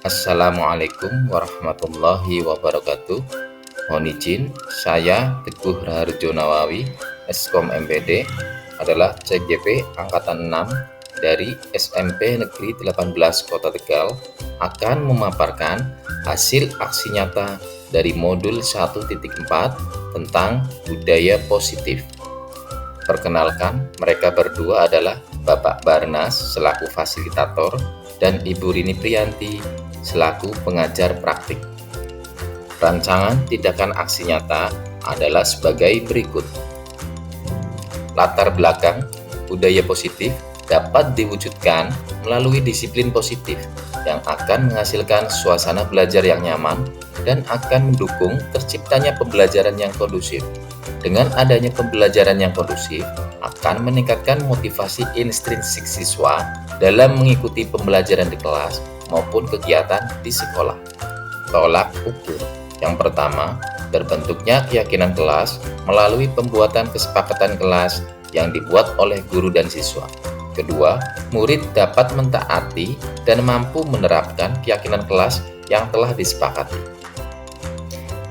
Assalamualaikum warahmatullahi wabarakatuh. Mohon izin, saya Teguh Raharjo Nawawi, Eskom MPD, adalah CGP Angkatan 6 dari SMP Negeri 18 Kota Tegal, akan memaparkan hasil aksi nyata dari modul 1.4 tentang budaya positif. Perkenalkan, mereka berdua adalah Bapak Barnas selaku fasilitator dan Ibu Rini Priyanti selaku pengajar praktik. Rancangan tindakan aksi nyata adalah sebagai berikut. Latar belakang budaya positif dapat diwujudkan melalui disiplin positif yang akan menghasilkan suasana belajar yang nyaman dan akan mendukung terciptanya pembelajaran yang kondusif. Dengan adanya pembelajaran yang kondusif, akan meningkatkan motivasi intrinsik siswa dalam mengikuti pembelajaran di kelas maupun kegiatan di sekolah. Tolak ukur. Yang pertama, terbentuknya keyakinan kelas melalui pembuatan kesepakatan kelas yang dibuat oleh guru dan siswa. Kedua, murid dapat mentaati dan mampu menerapkan keyakinan kelas yang telah disepakati.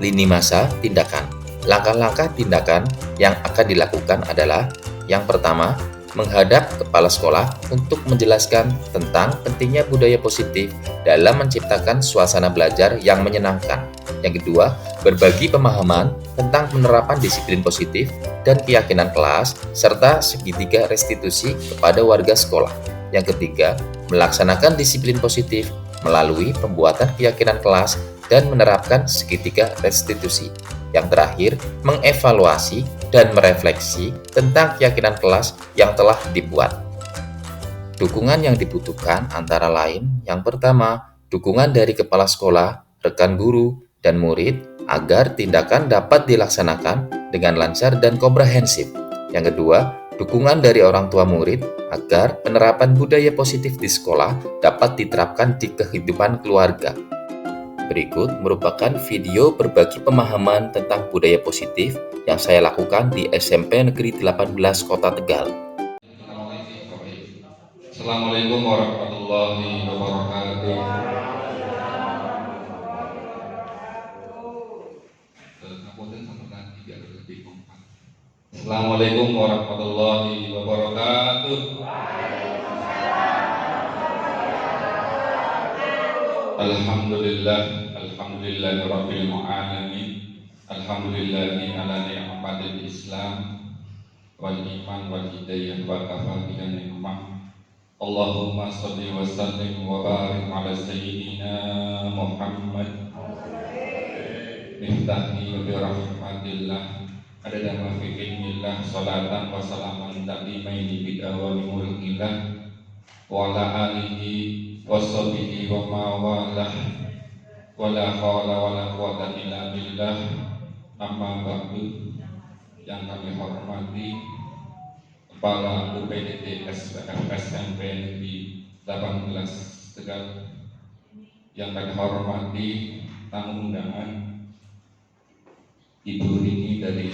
Lini masa tindakan. Langkah-langkah tindakan yang akan dilakukan adalah: yang pertama, menghadap kepala sekolah untuk menjelaskan tentang pentingnya budaya positif dalam menciptakan suasana belajar yang menyenangkan. Yang kedua, berbagi pemahaman tentang penerapan disiplin positif dan keyakinan kelas, serta segitiga restitusi kepada warga sekolah. Yang ketiga, melaksanakan disiplin positif melalui pembuatan keyakinan kelas dan menerapkan segitiga restitusi. Yang terakhir, mengevaluasi dan merefleksi tentang keyakinan kelas yang telah dibuat. Dukungan yang dibutuhkan antara lain: yang pertama, dukungan dari kepala sekolah, rekan guru, dan murid agar tindakan dapat dilaksanakan dengan lancar dan komprehensif. Yang kedua, dukungan dari orang tua murid agar penerapan budaya positif di sekolah dapat diterapkan di kehidupan keluarga. Berikut merupakan video berbagi pemahaman tentang budaya positif yang saya lakukan di SMP Negeri 18 Kota Tegal. Assalamualaikum warahmatullahi wabarakatuh. Assalamualaikum warahmatullahi wabarakatuh. Alhamdulillah, alhamdulillahirabbil alamin. Alhamdulillahi ala ni'matil Islam wal iman wal hidayah wa kafa bi ni'mah. Allahumma shalli wa sallim wa barik ala sayyidina Muhammad miftahi wa bi rahmatillah adada ma fi ilmillah salatan wa salaman taqimaini bi dawami mulkillah wa ala alihi wa sahbihi wa mawalah wa la hawla wa la quwwata illa billah. Amma ba'du. Yang kami hormati Kepala UPDT SMP Negeri 18 Tegal, yang kami hormati tamu undangan Ibu Rini dari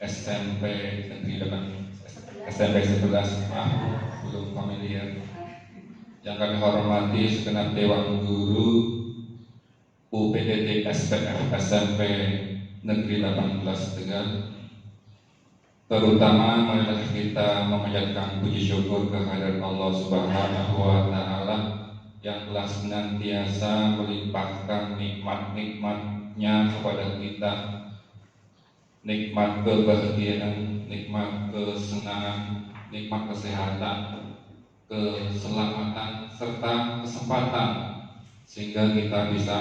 SMP Negeri 8, SMP 11, belum familiar. Yang kami hormati segenap Dewan Guru UPDT SPF SMP Negeri 18 Tegal. Terutama marilah kita memanjatkan puji syukur kehadirat Allah Subhanahu wa Ta'ala yang telah senantiasa melimpahkan nikmat-nikmatnya kepada kita, nikmat kebahagiaan, nikmat kesenangan, nikmat kesehatan, keselamatan, serta kesempatan, sehingga kita bisa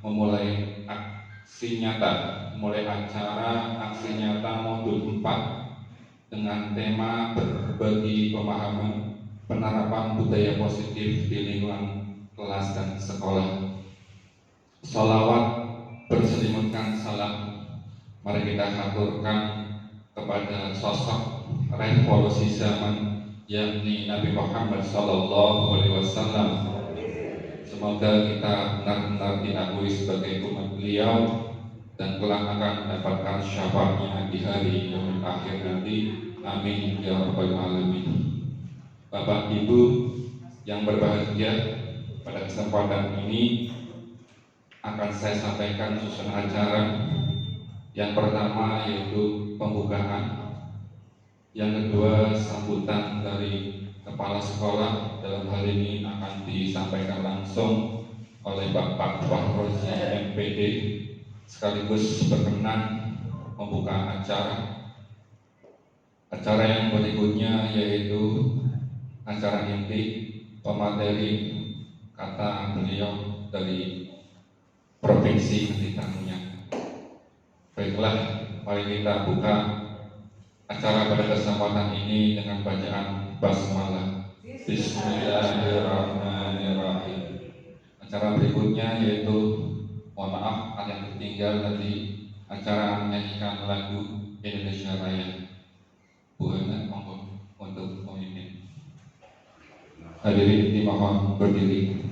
memulai aksi nyata, mulai acara aksi nyata modul 4 dengan tema berbagi pemahaman penerapan budaya positif di lingkungan kelas dan sekolah. Sholawat berselimutkan salam mari kita haturkan kepada sosok revolusi zaman, yakni Nabi Muhammad SAW. Semoga kita benar-benar diakui sebagai umat beliau dan kelak akan mendapatkan syafaatnya di hari yaumil akhir nanti. Amin ya rabbal alamin. Bapak Ibu yang berbahagia, pada kesempatan ini akan saya sampaikan susunan acara. Yang pertama yaitu pembukaan, yang kedua sambutan dari kepala sekolah. Dalam hal ini akan disampaikan langsung oleh Bapak Fahrozi MPD, sekaligus berkenan membuka acara. Acara yang berikutnya yaitu acara inti pemateri kata beliau dari provinsi tamunya. Baiklah, mari kita buka acara pada kesempatan ini dengan bacaan basmalah. Bismillahirrahmanirrahim. Acara berikutnya yaitu, mohon maaf ada yang tertinggal tadi, acara menyanyikan lagu Indonesia Raya. Bu Ana, monggo untuk memimpin. Hadirin dimohon berdiri.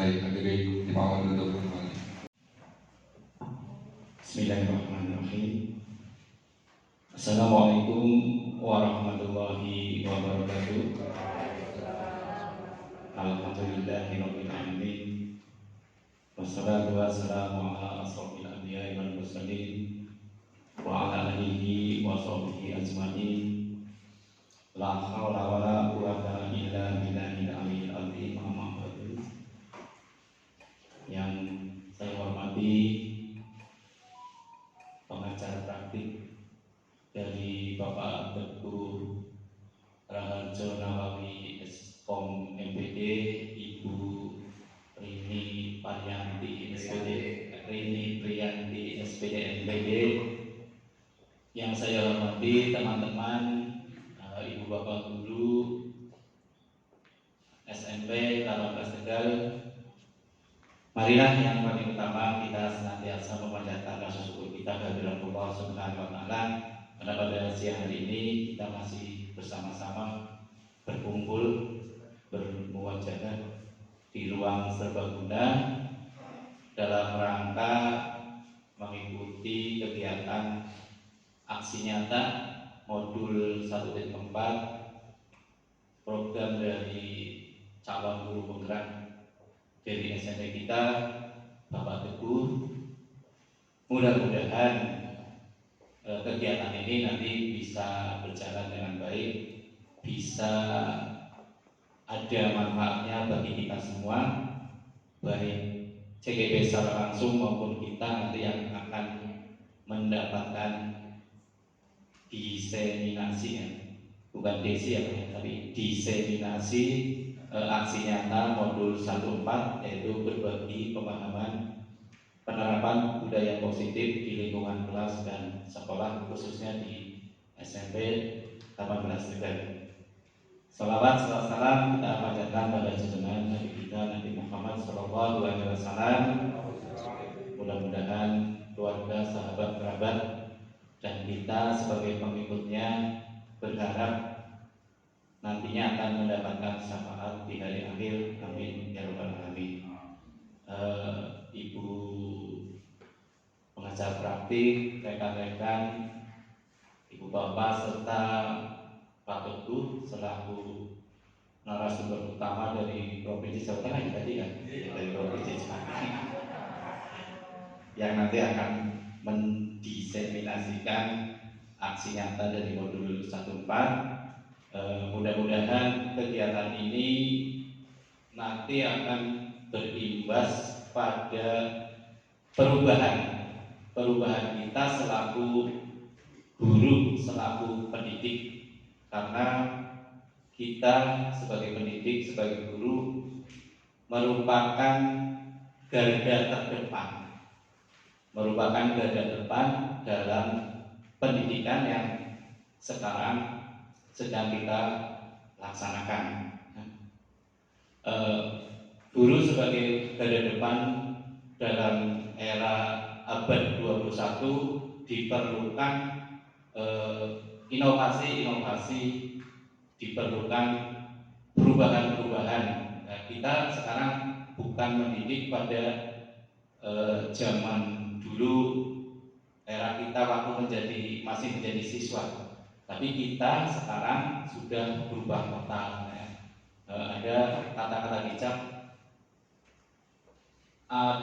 Selesai, hadirin dimohon duduk kembali. Bismillahirrahmanirrahim. Assalamualaikum warahmatullahi wabarakatuh. Alhamdulillahirabbil alamin. Wassalatu wassalamu ala asrofil anbiya'i wal mursalin wa ala alihi wa sahbihi ajmain. La haula wala quwwata illa billahil aliyyil azim. Amma ba'du. Yang saya hormati pengacara praktik dari Bapak Teguh Raharjo Nawawi Eskom MPD, Ibu Rini Priyanti SPD MPD. Yang saya hormati teman-teman, Ibu Bapak Guru SMP 18 Tegal. Marilah yang paling utama kita senantiasa memanjatkan rasa syukur kita kehadirat Allah Subhanahu wa taala, karena pada siang hari ini kita masih bersama-sama berkumpul bermuwajahah di ruang serbaguna dalam rangka mengikuti kegiatan aksi nyata modul 1.4 program dari calon guru penggerak dari SMP kita, Bapak Teguh. Mudah-mudahan kegiatan ini nanti bisa berjalan dengan baik, bisa ada manfaatnya bagi kita semua, baik CGP secara langsung maupun kita nanti yang akan mendapatkan diseminasi bukan DC ya, tapi diseminasi aksi nyata modul 14, yaitu berbagi pemahaman penerapan budaya positif di lingkungan kelas dan sekolah, khususnya di SMP 18 Tegal. Salawat salam kita panjatkan pada junjungan Nabi kita Nabi Muhammad SAW. Mudah-mudahan keluarga, sahabat, kerabat, dan kita sebagai pengikutnya berharap nantinya akan mendapatkan syafaat di hari akhir. Amin ya rabbal alamin. Ibu pengajar praktik, rekan-rekan, ibu bapak serta Pak Teguh selaku narasumber utama dari Provinsi Jawa Tengah ya tadi kan, dari Provinsi Jawa Tengah yang nanti akan mendiseminasikan aksi nyata dari modul 14. Mudah-mudahan kegiatan ini nanti akan berimbas pada perubahan kita selaku guru, selaku pendidik, karena kita sebagai pendidik, sebagai guru merupakan garda terdepan dalam pendidikan yang sekarang sedang kita laksanakan. Guru sebagai garda depan dalam era abad 21 diperlukan inovasi-inovasi, diperlukan perubahan-perubahan. Nah, kita sekarang bukan mendidik pada zaman dulu, era kita waktu masih menjadi siswa, tapi kita sekarang sudah berubah total. Ada kata-kata bijak,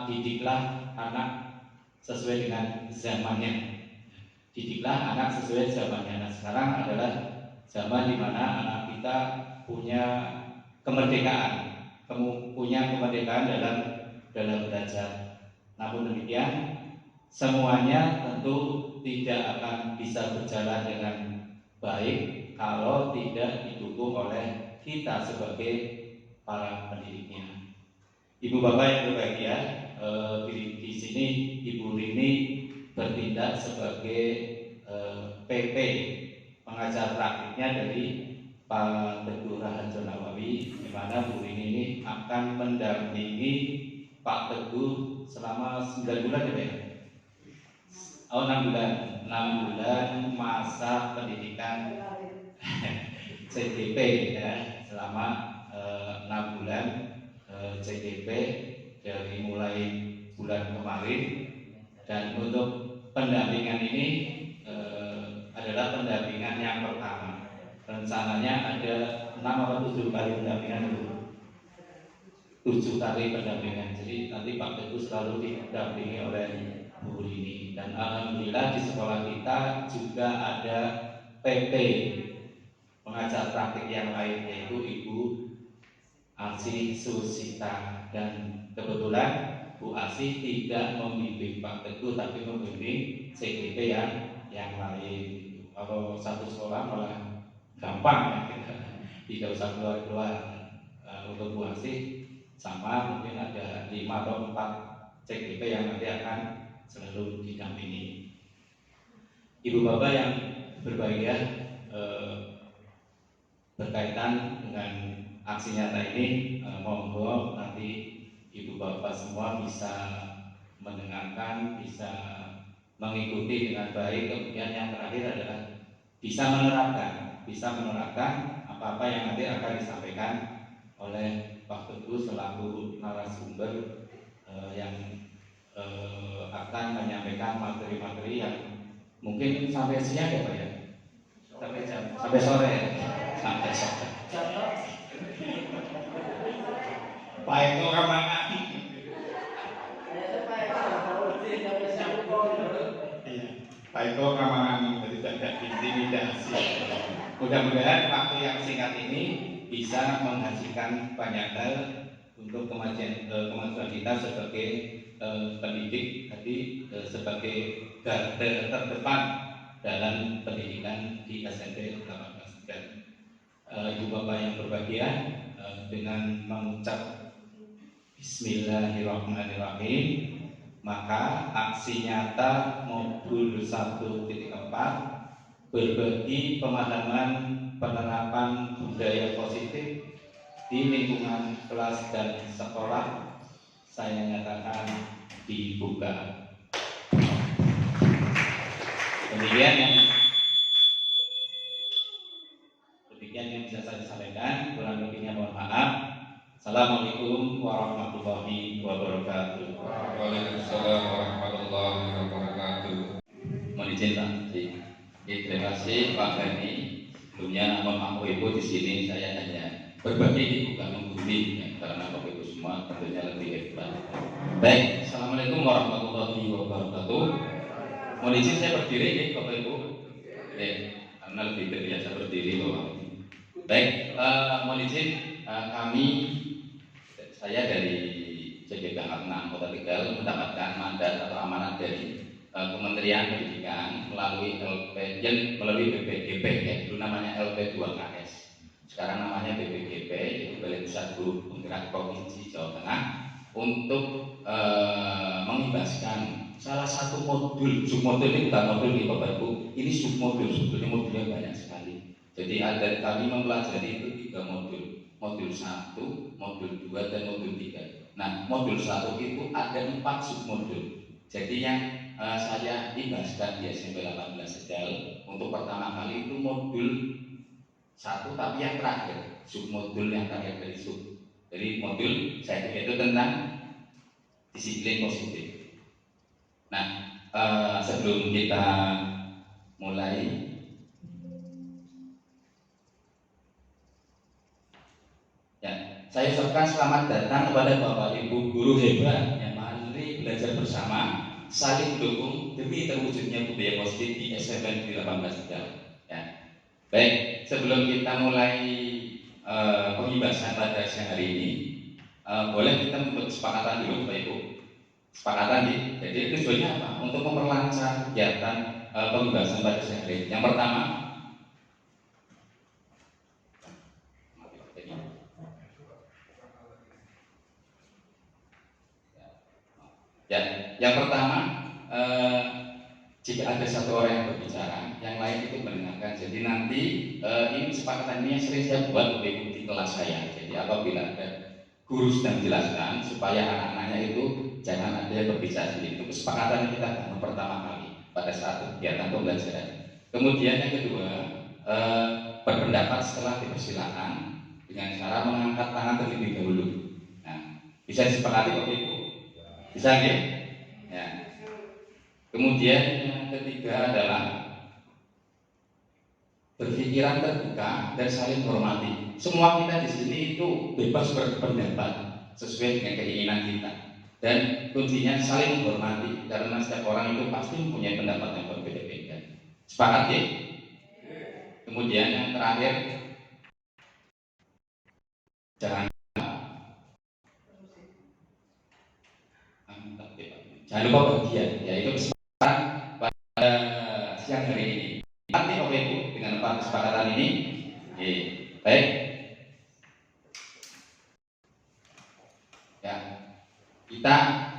didiklah anak sesuai dengan zamannya. Didiklah anak sesuai zamannya. Nah, sekarang adalah zaman di mana anak kita punya kemerdekaan dalam belajar. Namun demikian, semuanya tentu tidak akan bisa berjalan dengan baik kalau tidak didukung oleh kita sebagai para pendidiknya. Ibu bapak yang berbahagia, di sini Ibu Rini bertindak sebagai PP, pengajar praktiknya dari Pak Teguh Raharjo Nawawi, di mana Bu Rini ini akan mendampingi Pak Teguh selama 9 bulan ya? 6 bulan masa pendidikan CDP ya, selama 6 bulan CDP dari mulai bulan kemarin. Dan untuk pendampingan ini adalah pendampingan yang pertama. Rencananya ada 6 atau 7 kali pendampingan itu. 7 kali pendampingan. Jadi nanti Pak Teguh selalu didampingi oleh Bu Rini. Dan alhamdulillah di sekolah kita juga ada PP, pengajar praktik yang lain, yaitu Ibu Asih Susita. Dan kebetulan Bu Asih tidak membimbing Pak Teguh, tapi membimbing CDP yang lain. Kalau satu sekolah malah gampang ya, tidak usah keluar-keluar. Untuk Bu Asih sama, mungkin ada 5 atau 4 CDP yang nanti akan selalu didampingi. Ibu bapak yang berbahagia, berkaitan dengan aksi nyata ini, monggo nanti ibu bapak semua bisa mendengarkan, bisa mengikuti dengan baik. Kemudian yang terakhir adalah bisa menerapkan apa-apa yang nanti akan disampaikan oleh Pak Teguh selaku narasumber yang akan menyampaikan materi-materi yang mungkin sampai siang ya Pak ya, sampai sore ya, sampai sore. Pak Eko Kamangan, Pak Eko Kamangan tidak intimidasi. Mudah-mudahan waktu yang singkat ini bisa menghasilkan banyak hal untuk kemajuan kita sebagai pendidik, tadi sebagai garda terdepan dalam pendidikan di SMP 18. dan ibu bapak yang berbahagia, dengan mengucap Bismillahirrahmanirrahim, maka aksi nyata modul 1.4 berbagi pemahaman penerapan budaya positif di lingkungan kelas dan sekolah saya nyatakan dibuka. Demikian yang bisa saya sampaikan, kurang lebihnya mohon maaf. Assalamualaikum warahmatullahi wabarakatuh. Waalaikumsalam warahmatullahi wabarakatuh. Mohon izin Pak. Terima kasih Pak Gani. Sebelumnya mohon maaf Ibu, di sini saya hanya berbagi, bukan menggurui, ya, karena Bapak Ibu semua tentunya lebih hebat. Baik, assalamualaikum warahmatullahi wabarakatuh. Mohon izin saya berdiri, ya, Bapak Ibu. Karena lebih terbiasa berdiri Bapak. Baik, mohon izin saya dari CGK 6 Kota Tegal mendapatkan mandat atau amanat dari Kementerian Pendidikan melalui BPGP, ya, dulu namanya LP2KS, sekarang namanya BPGP, yaitu Balai Besar Guru Penggerak Provinsi Jawa Tengah, untuk mengimbaskan salah satu modul, submodul ini bukan modul nih Bapak Ibu, ini submodul, sebetulnya modulnya banyak sekali. Jadi ada kami mempelajari itu 3 modul, modul 1, modul 2, dan modul 3. Nah, modul 1 itu ada 4 submodul. Jadi yang saya imbaskan di SMP 18 Tegal untuk pertama kali itu modul 1, tapi yang terakhir, submodul yang terakhir dari sub. Jadi modul saya itu tentang disiplin positif. Nah, sebelum kita mulai, ya, saya ucapkan selamat datang kepada Bapak Ibu guru hebat yang mari belajar bersama, saling mendukung demi terwujudnya budaya positif di SMP 18 Tegal. Ya. Baik, sebelum kita mulai pembahasan pada siang hari ini, boleh kita membuat kesepakatan dulu Bapak Ibu. Kesepakatan nih. Jadi tujuannya apa? Untuk memperlancar kegiatan pembahasan pada siang hari ini. Yang pertama, ya, yang pertama, jika ada satu orang yang berbicara, yang lain itu mendengarkan. Jadi nanti ini kesepakatan ini yang sering saya buat di kelas saya. Jadi apabila ada guru sedang menjelaskan, supaya anak-anaknya itu jangan ada yang berbicara sendiri. Itu kesepakatan yang kita bangun pertama kali pada saat kegiatan pembelajaran. Kemudian yang kedua, berpendapat setelah dipersilakan dengan cara mengangkat tangan terlebih dahulu. Nah, bisa disepakati Bapak Ibu? Bisa ya? Ya. Kemudian yang ketiga adalah berpikiran terbuka dan saling menghormati. Semua kita di sini itu bebas berpendapat sesuai dengan keinginan kita. Dan kuncinya saling menghormati, karena setiap orang itu pasti mempunyai pendapat yang berbeda-beda. Sepakat ya? Kemudian yang terakhir, jangan lupa bagian, yaitu kesepakatan pada siang hari ini. Nanti Bapak Ibu dengan 4 kesepakatan ini, baik. Ya, kita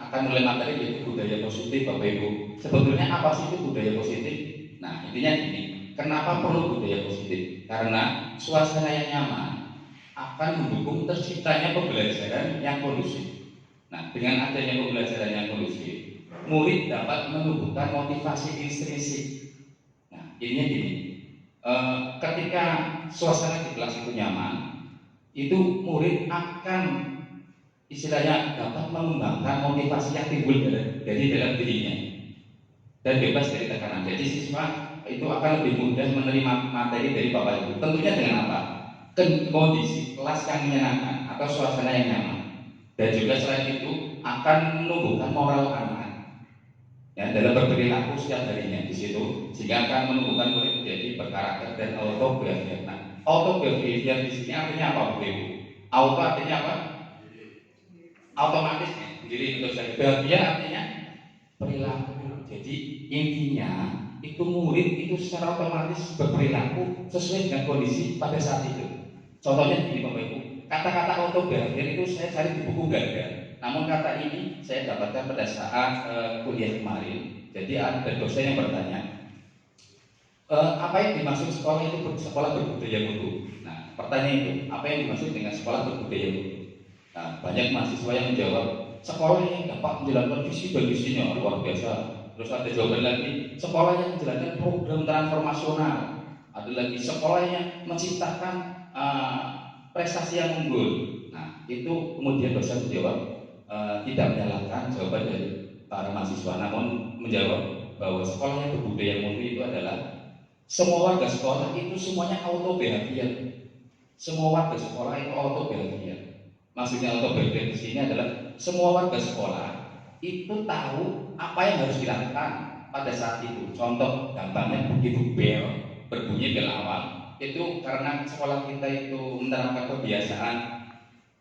akan mulai materi yaitu budaya positif Bapak Ibu. Sebetulnya apa sih itu budaya positif? Nah, intinya gini, kenapa perlu budaya positif? Karena suasana yang nyaman akan mendukung terciptanya pembelajaran yang kondusif. Nah, dengan adanya pembelajaran yang kondusif, murid dapat menumbuhkan motivasi intrinsik. Nah, ininya gini, ketika suasana di kelas itu nyaman, itu murid akan istilahnya dapat mengembangkan motivasi yang timbul dari dalam dirinya dan bebas dari tekanan. Jadi siswa itu akan lebih mudah menerima materi dari Bapak Ibu. Tentunya dengan apa? Kondisi kelas yang menyenangkan atau suasana yang nyaman. Dan juga selain itu akan menumbuhkan moral anak ya, dalam berperilaku setiap harinya di situ, sehingga akan menumbuhkan murid menjadi berkarakter dan autobiografis. Nah, autobiografis di sini artinya apa, Bu Ibu? Auto artinya apa? Otomatis ya, diri untuk saya. Bahagia artinya perilaku. Jadi intinya itu murid itu secara otomatis berperilaku sesuai dengan kondisi pada saat itu. Contohnya begini Bapak Ibu, kata-kata autobiography itu saya cari di buku nggak ada. Namun kata ini saya dapatkan pada saat kuliah kemarin. Jadi ada dosen yang bertanya, apa yang dimaksud sekolah itu sekolah berbudaya mutu? Nah, pertanyaan itu, apa yang dimaksud dengan sekolah berbudaya mutu? Nah, banyak mahasiswa yang menjawab, sekolah yang dapat menjalankan visi dan misinya luar biasa. Terus ada jawaban lagi, sekolah yang menjalankan program transformasional. Ada lagi sekolah yang menciptakan prestasi yang unggul. Nah, itu kemudian dosen menjawab tidak menyalahkan jawaban dari para mahasiswa, namun menjawab bahwa sekolah yang berbudaya mutu itu adalah semua warga sekolah itu semuanya autobiografian. Semua warga sekolah itu autobiografian. Maksudnya autobiografi di sini adalah semua warga sekolah itu tahu apa yang harus dilakukan pada saat itu. Contoh gampangnya begitu bel berbunyi bel awal itu karena sekolah kita itu menerapkan kebiasaan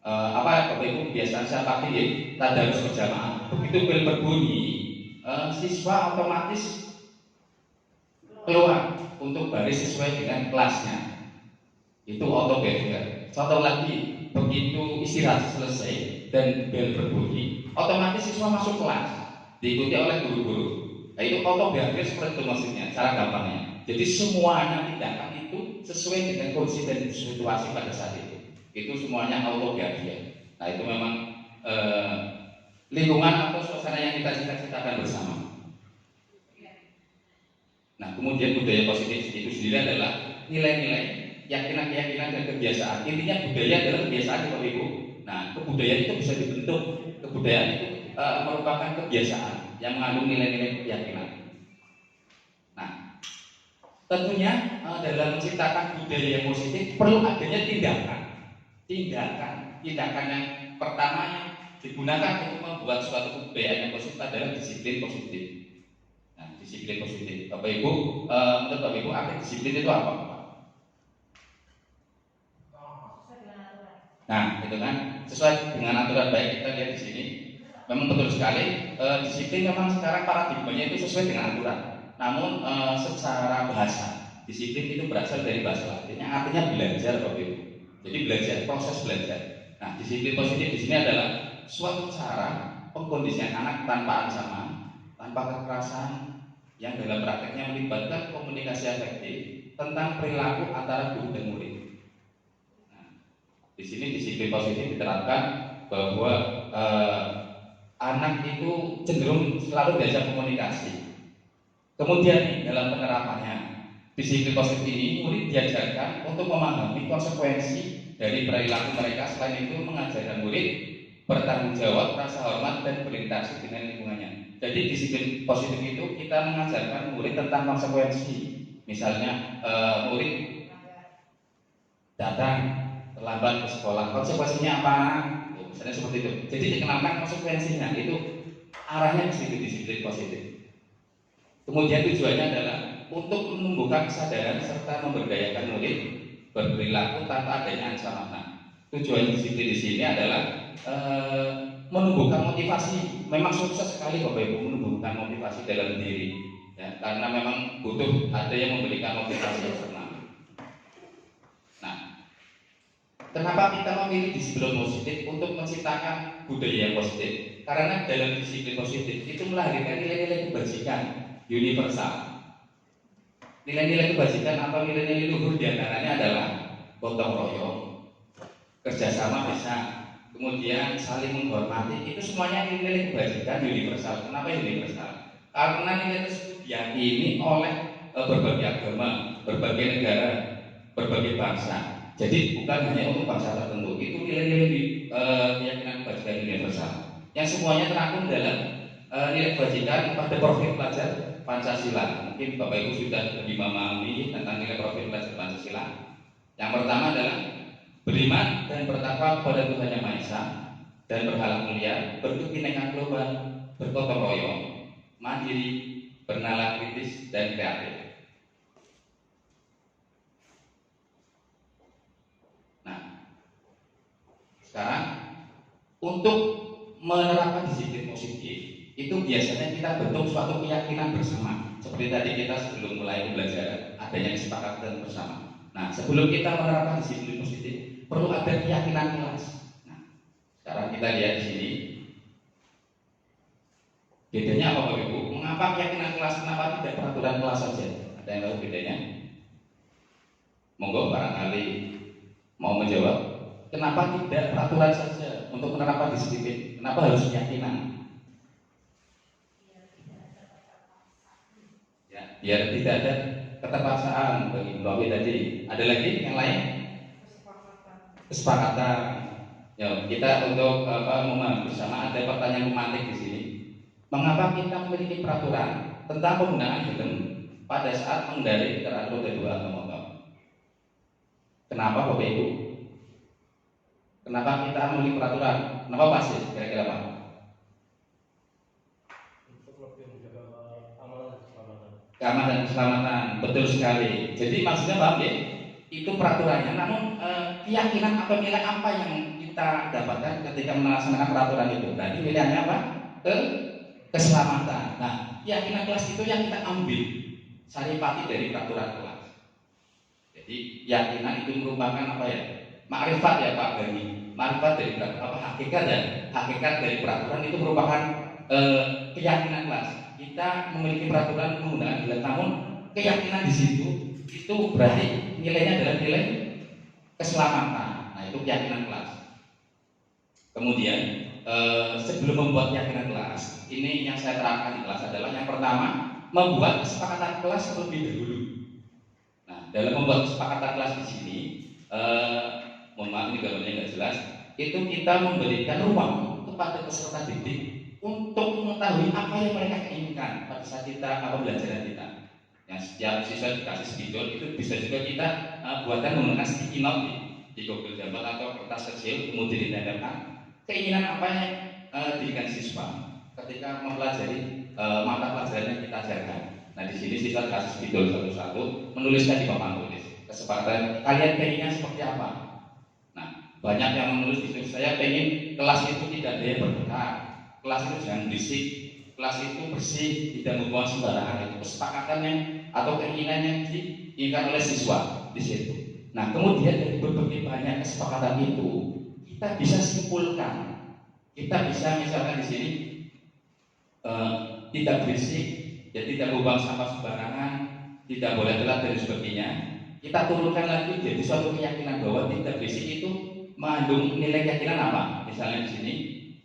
Bapak Ibu kebiasaan siapa pilih tadarus berjamaah. Begitu bel berbunyi siswa otomatis keluar untuk baris sesuai dengan kelasnya. Itu autobiografi. Contoh lagi, begitu istirahat selesai dan bel berbunyi, otomatis siswa masuk kelas, diikuti oleh guru-guru. Nah, itu autobiografi seperti itu maksudnya, cara gampangnya. Jadi semuanya tindakan itu sesuai dengan kondisi dan situasi pada saat itu. Itu semuanya autobiografi. Nah, itu memang lingkungan atau suasana yang kita cita-citakan bersama. Nah, kemudian budaya positif itu sendiri adalah nilai-nilai, keyakinan-keyakinan dan kebiasaan. Intinya budaya adalah kebiasaan Bapak Ibu. Nah, kebudayaan itu bisa dibentuk. Kebudayaan itu merupakan kebiasaan yang mengandung nilai-nilai keyakinan. Nah, tentunya dalam menciptakan budaya yang positif perlu adanya tindakan yang pertama yang digunakan untuk membuat suatu kebudayaan yang positif adalah disiplin positif. Nah, disiplin positif. Bapak Ibu, menurut Bapak Ibu, arti disiplin itu apa? Nah, itu kan sesuai dengan aturan baik. Kita lihat di sini, memang betul sekali. Disiplin memang sekarang paradigmanya itu sesuai dengan aturan. Namun secara bahasa, disiplin itu berasal dari bahasa Latin, yang artinya belajar, Bapak Ibu. Jadi belajar, proses belajar. Nah, disiplin positif di sini adalah suatu cara pengkondisian anak tanpa ancaman, tanpa kekerasan, yang dalam prakteknya melibatkan komunikasi efektif tentang perilaku antara guru dan murid. Di sini disiplin positif diterapkan bahwa anak itu cenderung selalu diajak komunikasi. Kemudian nih, dalam penerapannya disiplin positif ini murid diajarkan untuk memahami konsekuensi dari perilaku mereka. Selain itu mengajarkan murid bertanggung jawab, rasa hormat dan berinteraksi dengan lingkungannya. Jadi disiplin positif itu kita mengajarkan murid tentang konsekuensi. Misalnya murid datang terlambat ke sekolah, konsekuensinya apa? Misalnya seperti itu. Jadi dikenalkan konsekuensinya, itu arahnya ke situ disiplin positif. Kemudian tujuannya adalah untuk menumbuhkan kesadaran serta memberdayakan murid berperilaku tanpa adanya ancaman. Nah, tujuan disiplin di sini adalah menumbuhkan motivasi. Memang sukses sekali Bapak Ibu menumbuhkan motivasi dalam diri, ya, karena memang butuh ada yang memberikan motivasi eksternal. Kenapa kita memilih disiplin positif untuk menciptakan budaya yang positif? Karena dalam disiplin positif itu melahirkan nilai-nilai kebajikan universal. Nilai-nilai kebajikan atau nilai-nilai luhur diantaranya adalah gotong royong, kerjasama bisa, kemudian saling menghormati. Itu semuanya nilai-nilai kebajikan universal. Kenapa universal? Karena nilai tersebut diyakini oleh berbagai agama, berbagai negara, berbagai bangsa. Jadi bukan hanya untuk bangsa tertentu, itu nilai-nilai keyakinan kebajikan universal yang semuanya terangkum dalam nilai kebajikan pada profil pelajar Pancasila. Mungkin Bapak Ibu sudah lebih memahami tentang nilai profil pelajar Pancasila. Yang pertama adalah beriman dan bertakwa kepada Tuhan Yang Maha Esa dan berhalal mulia, berkebinekaan global, bergotong royong, mandiri, bernalar kritis dan kreatif. Sekarang untuk menerapkan disiplin positif itu biasanya kita bentuk suatu keyakinan bersama. Seperti tadi kita sebelum mulai pembelajaran adanya kesepakatan bersama. Nah, sebelum kita menerapkan disiplin positif, perlu ada keyakinan kelas. Nah, sekarang kita lihat di sini bedanya apa Bapak Ibu? Mengapa keyakinan kelas, kenapa tidak peraturan kelas saja? Ada yang tahu bedanya? Monggo barangkali mau menjawab. Kenapa tidak peraturan saja untuk menerapkan disiplin? Kenapa harus keyakinan? Ya, biar tidak ada keterpaksaan bagi Bapak tadi. Ada lagi yang lain? Kesepakatan. Ya, kita untuk memahami bersama ada pertanyaan pemantik di sini. Mengapa kita memiliki peraturan tentang penggunaan helm pada saat mengendarai kendaraan roda 2 atau motor? Kenapa Bapak Ibu? Kenapa kita memiliki peraturan? Kenapa pasti? Kira-kira Pak? Keamanan dan keselamatan, betul sekali. Jadi maksudnya Pak, ya, itu peraturannya. Namun keyakinan atau nilai apa yang kita dapatkan ketika melaksanakan peraturan itu? Berarti nilainya apa? Keselamatan. Nah, keyakinan kelas itu yang kita ambil saripati dari peraturan kelas. Jadi keyakinan itu merupakan apa ya? Makrifat ya Pak Bani. Makrifat dari hakikat ya. Hakikat dari peraturan itu merupakan keyakinan kelas. Kita memiliki peraturan menggunakan gelar, namun keyakinan di situ itu berarti nilainya adalah nilai keselamatan. Nah, itu keyakinan kelas. Kemudian sebelum membuat keyakinan kelas, ini yang saya terangkan di kelas adalah yang pertama, membuat kesepakatan kelas terlebih dahulu. Nah, dalam membuat kesepakatan kelas di sini, mohon maaf ini gambarnya nggak jelas, itu kita memberikan ruang kepada peserta didik untuk mengetahui apa yang mereka inginkan pada saat kita pembelajaran kita. Yang setiap siswa dikasih spidol itu bisa juga kita buatkan menggunakan sticky note di Google Jambat atau kertas kecil, kemudian ditempelkan keinginan apa yang diberikan siswa ketika mempelajari mata pelajaran yang kita ajarkan. Nah, di sini siswa dikasih spidol satu-satu, menuliskan di papan tulis kesepakatan kalian pengennya seperti apa. Nah, banyak yang menulis di sini, saya pengen kelas itu tidak ada yang bergerak, kelas itu jangan berisik, kelas itu bersih, tidak membuang sembarangan. Itu kesepakatan yang atau keinginan yang diinginkan oleh siswa di situ. Nah, kemudian dari berbagai banyak kesepakatan itu kita bisa simpulkan, kita bisa misalkan di sini tidak berisik, ya tidak membuang sampah sembarangan, tidak boleh telat dan sebagainya. Kita turunkan lagi jadi suatu keyakinan bahwa tidak berisik itu mengandung nilai keyakinan apa? Misalnya di sini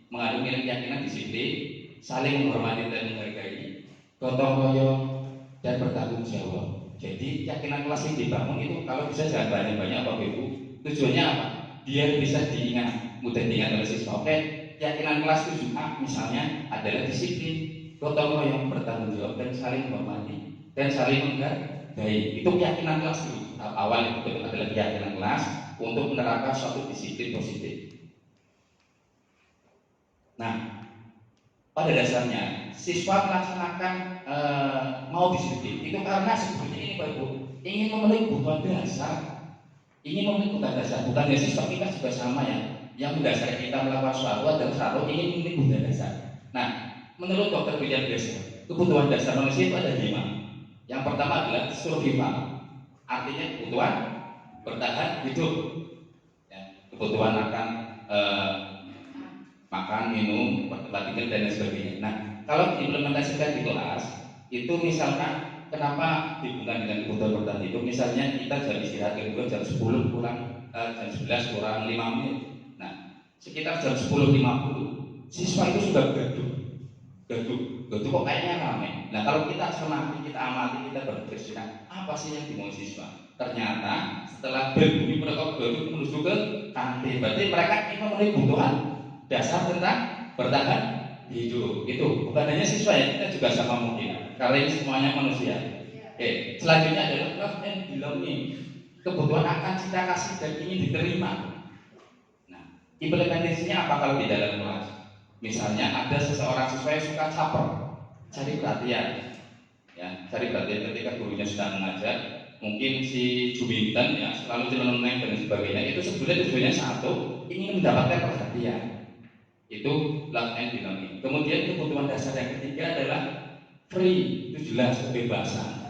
mengandung nilai keyakinan disiplin, saling menghormati dan menghargai, gotong royong dan bertanggung jawab. Jadi keyakinan kelas yang dibangun itu kalau bisa jangan banyak-banyak Bapak Ibu. Tujuannya apa? Biar bisa diingat, mudah diingat oleh siswa. Oke, keyakinan kelas 7A misalnya adalah disiplin, gotong royong, bertanggung jawab dan saling menghormati dan saling menghargai. Itu keyakinan kelas dulu. Awal itu adalah keyakinan kelas untuk menerapkan suatu disiplin positif. Nah, pada dasarnya siswa melaksanakan mau disiplin itu karena sebetulnya ini Pak Ibu ingin memenuhi kebutuhan dasar, bukan ya siswa kita juga sama ya, yang mendasari kita melakukan suatu adalah selalu ingin memenuhi kebutuhan dasar. Nah, menurut Dr. William Glasser, kebutuhan dasar manusia itu ada 5. Yang pertama adalah survival, artinya kebutuhan bertahan hidup, ya, kebutuhan akan makan, minum, tempat tinggal dan lain sebagainya. Nah, kalau diimplementasikan di kelas, itu misalkan kenapa dihubungkan dengan kebutuhan bertahan hidup? Misalnya kita jam istirahat kedua jam 10 kurang jam 11 kurang 5 menit. Nah, sekitar jam 10.50 siswa itu sudah gaduh kok kayaknya ramai. Nah, kalau kita cermati, kita amati, kita berpikir apa sih yang dimau siswa? Ternyata setelah berbunyi mereka gaduh menuju ke kantin. Berarti mereka ingin memenuhi kebutuhan dasar tentang bertahan hidup. Itu bukan hanya siswa ya, kita juga sama mungkin karena ini semuanya manusia. Oke, selanjutnya adalah love and belonging, kebutuhan akan cinta kasih dan ingin diterima. Nah, implementasinya apa kalau di dalam kelas? Misalnya ada seseorang siswa yang suka caper, cari perhatian, ya, cari perhatian ketika gurunya sedang mengajar. Mungkin si Juminten ya selalu menenang dan sebagainya. Itu sebenarnya tujuannya satu, ingin mendapatkan perhatian. Itu love and belonging. Kemudian kebutuhan dasar yang ketiga adalah free, itu jelas kebebasan.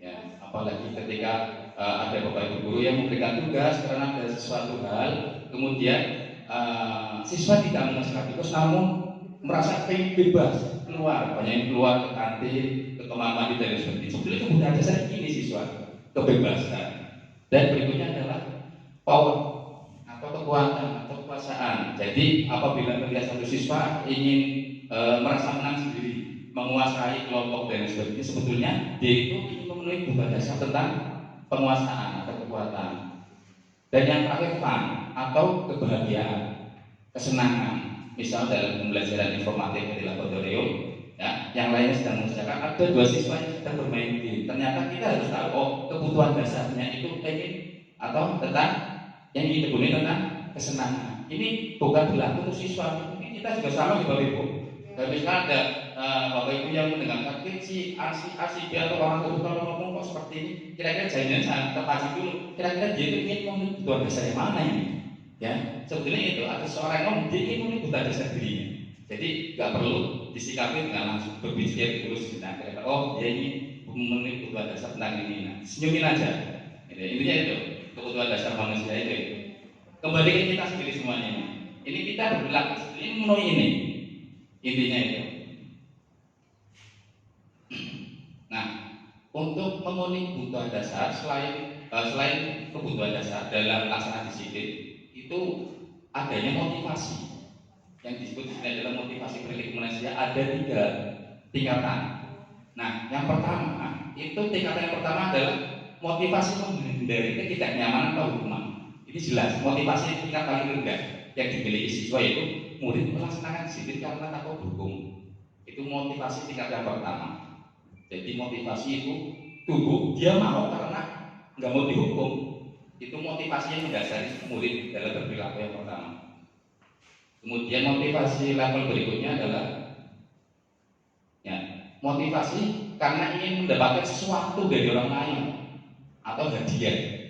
Ya, apalagi ketika ada bapak ibu guru yang memberikan tugas karena ada sesuatu hal, kemudian siswa tidak mengerjakan tugas, namun merasa pengen bebas keluar, banyak yang keluar ke kantin, ke kamar mandi dan sebagainya. Sebetulnya kebutuhan dasar ini siswa, kebebasan. Dan berikutnya adalah power atau kekuatan atau kekuasaan. Jadi apabila melihat satu siswa ingin merasa menang sendiri, menguasai kelompok dan sebagainya, sebetulnya dia itu ingin memenuhi kebutuhan dasar tentang penguasaan atau kekuatan. Dan yang terakhir fun atau kebahagiaan, kesenangan. Misal dalam pembelajaran informatif di laboratorium, ya, yang lainnya sedang mengerjakan, ada dua siswa yang sedang bermain game. Ternyata kita harus tahu, oh, kebutuhan dasarnya itu ingin atau tentang yang ingin dipenuhi tentang kesenangan. Ini bukan berlaku untuk siswa, mungkin kita juga sama di Bapak Ibu. Dan misalnya ada Bapak Ibu yang mendengarkan si B atau orang tua kalau ngomong kok seperti ini, kira-kira jangan jangan terpacu dulu. Kira-kira dia itu ingin memenuhi kebutuhan dasar yang mana ini? Ya, sebetulnya itu ada seorang yang dia ingin memenuhi kebutuhan dasar dirinya. Jadi nggak perlu disikapi dengan langsung berpikir terus nah, oh dia ini memenuhi kebutuhan dasar tentang ini. Nah, senyumin aja. Intinya itu kebutuhan dasar manusia itu. Kembali ke kita sendiri semuanya ini. Ini kita berlaku ini memenuhi ini. Intinya itu. Nah, untuk memenuhi kebutuhan dasar selain kebutuhan dasar dalam pelaksanaan disiplin itu adanya motivasi yang disebut adalah motivasi perilaku manusia ada 3 tingkatan. Nah, yang pertama itu tingkatan yang pertama adalah motivasi menghindari ketidaknyamanan atau hukuman. Ini jelas motivasi tingkat paling rendah yang dimiliki siswa itu murid melaksanakan disiplin karena takut hukum. Itu motivasi tingkat yang pertama. Jadi motivasi itu tubuh dia mau karena nggak mau dihukum. Itu motivasi yang mendasari murid dalam berperilaku yang pertama. Kemudian motivasi level berikutnya adalah ya, motivasi karena ingin mendapatkan sesuatu dari orang lain atau hadiah.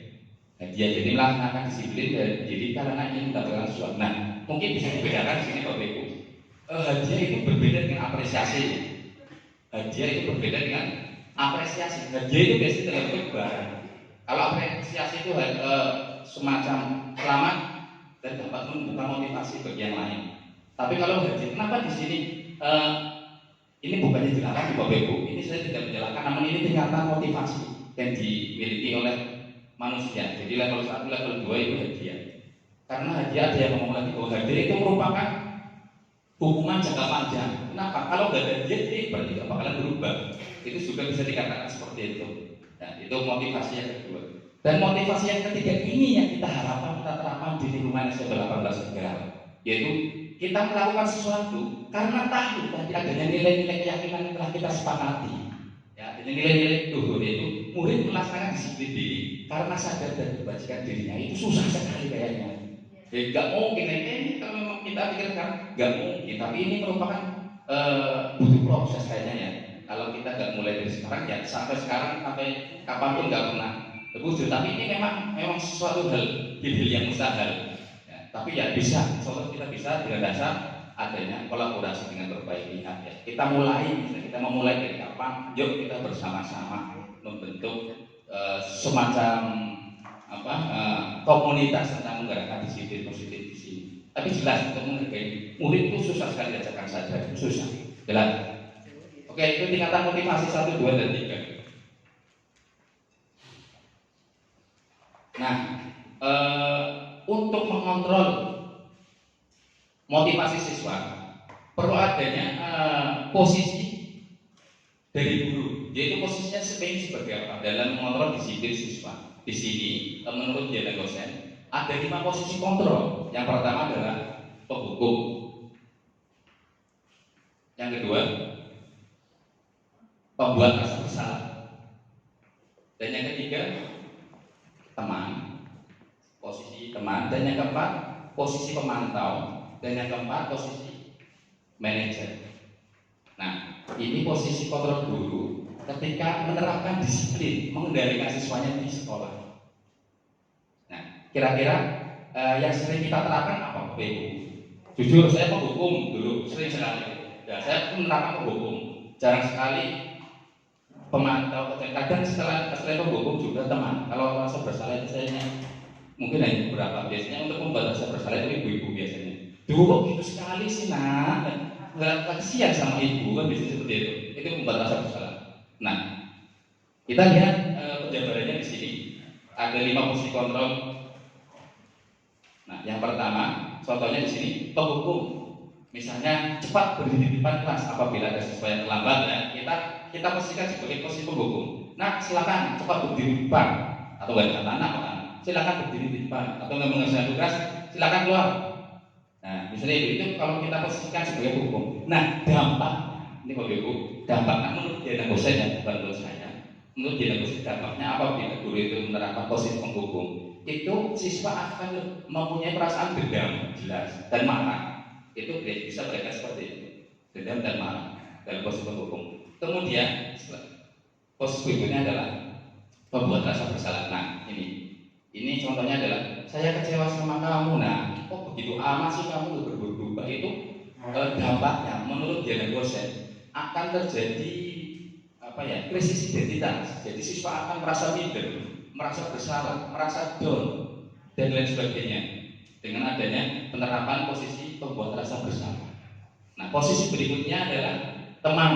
Jadi melaksanakan disiplin dan jadi karena ingin mendapatkan sesuatu. Nah, mungkin bisa dibedakan di sini Bapak Ibu. Hadiah itu berbeda dengan apresiasi. Hadiah itu berbeda dengan apresiasi. Hadiah itu biasanya dalam bentuk barang. Kalau apresiasi itu semacam selamat dan dapat membuka motivasi bagi yang lain. Tapi kalau hadiah, kenapa di sini ini bukannya jelaskan di Bapak Ibu? Ini saya tidak menjelaskan, namun ini tingkatan motivasi yang dimiliki oleh manusia. Jadi level 1, level 2 itu hadiah. Karena hadiah ada yang ngomong lagi bahwa hadiah itu merupakan hukuman jangka panjang. Kenapa? Kalau nggak ada hadiah, jadi berarti nggak bakalan berubah. Itu juga bisa dikatakan seperti itu. Nah, itu motivasi yang kedua. Dan motivasi yang ketiga ini yang kita harapkan kita terapkan di lingkungan SMA 18 Tegal, yaitu kita melakukan sesuatu karena tahu tadi adanya nilai-nilai keyakinan yang telah kita sepakati. Ya, ini nilai-nilai luhur yaitu murid melaksanakan disiplin diri karena sadar dan kebajikan dirinya. Itu susah sekali kayaknya. Jadi nggak mungkin ini kalau memang kita pikirkan nggak mungkin, tapi ini merupakan butuh proses kayaknya ya. Kalau kita nggak mulai dari sekarang ya sampai sekarang sampai kapanpun nggak pernah terwujud. Tapi ini memang sesuatu hal yang mustahil. Ya, tapi ya bisa, soalnya kita bisa dengan dasar adanya kolaborasi dengan berbagai pihak. Ya. Kita memulai dari kapan? Yuk kita bersama-sama membentuk semacam komunitas tentang menggerakkan disiplin positif di sini. Tapi jelas untuk menghargai murid itu susah sekali diajarkan saja, susah. Jelas. Oke, itu tingkatan motivasi 1, 2, dan 3. Nah, untuk mengontrol motivasi siswa perlu adanya posisi dari guru. Yaitu posisinya sebagai apa? Dalam mengontrol disiplin siswa. Di sini, menurut Diana dosen, ada 5 posisi kontrol. Yang pertama adalah penghukum. Yang kedua, pembuat rasa bersalah. Dan yang ketiga, teman, posisi teman. Dan yang keempat, posisi pemantau. Dan yang keempat, posisi manajer. Nah, ini posisi kontrol guru ketika menerapkan disiplin, mengendalikan siswanya di sekolah. Nah, kira-kira yang sering kita terapkan apa Bapak Ibu? Jujur, saya menghukum dulu, sering sekali. Ya, saya menerapkan penghukum. Jarang sekali pemantau, kadang setelah penghukum juga teman. Kalau rasa bersalah itu saya mungkin hanya beberapa, biasanya untuk membuat rasa bersalah itu ibu-ibu biasanya. Duh, kok gitu sekali sih nak, nggak kasihan sama ibu kan biasanya seperti itu membuat rasa bersalah. Nah, kita lihat penjabarannya di sini ada 5 posisi kontrol. Nah, yang pertama, contohnya di sini penghukum. Misalnya cepat berdiri di depan kelas apabila ada siswa yang terlambat, ya kita posisikan sebagai posisi penghukum. Nah, silakan cepat berdiri di depan, atau nggak anak silakan berdiri di depan, atau nggak mengerjakan tugas silakan keluar. Nah, misalnya itu kalau kita posisikan sebagai hukum. Nah, dampaknya ini Bapak Ibu, dampaknya menurut dia dosen ya, bukan menurut saya. Menurut dia dosen dampaknya apabila guru itu menerapkan posisi penghukum, itu siswa akan mempunyai perasaan dendam jelas dan marah. Itu bisa mereka seperti itu, dendam dan marah dalam posisi penghukum. Kemudian posisi berikutnya adalah membuat rasa bersalah. Nah, ini contohnya adalah saya kecewa sama kamu. Nah, kok begitu amat sih kamu berubah-ubah? Itu dampaknya menurut dia dosen akan terjadi krisis identitas. Jadi siswa akan merasa minder, merasa bersalah, merasa down dan lain sebagainya dengan adanya penerapan posisi pembuat rasa bersalah. Nah, posisi berikutnya adalah teman.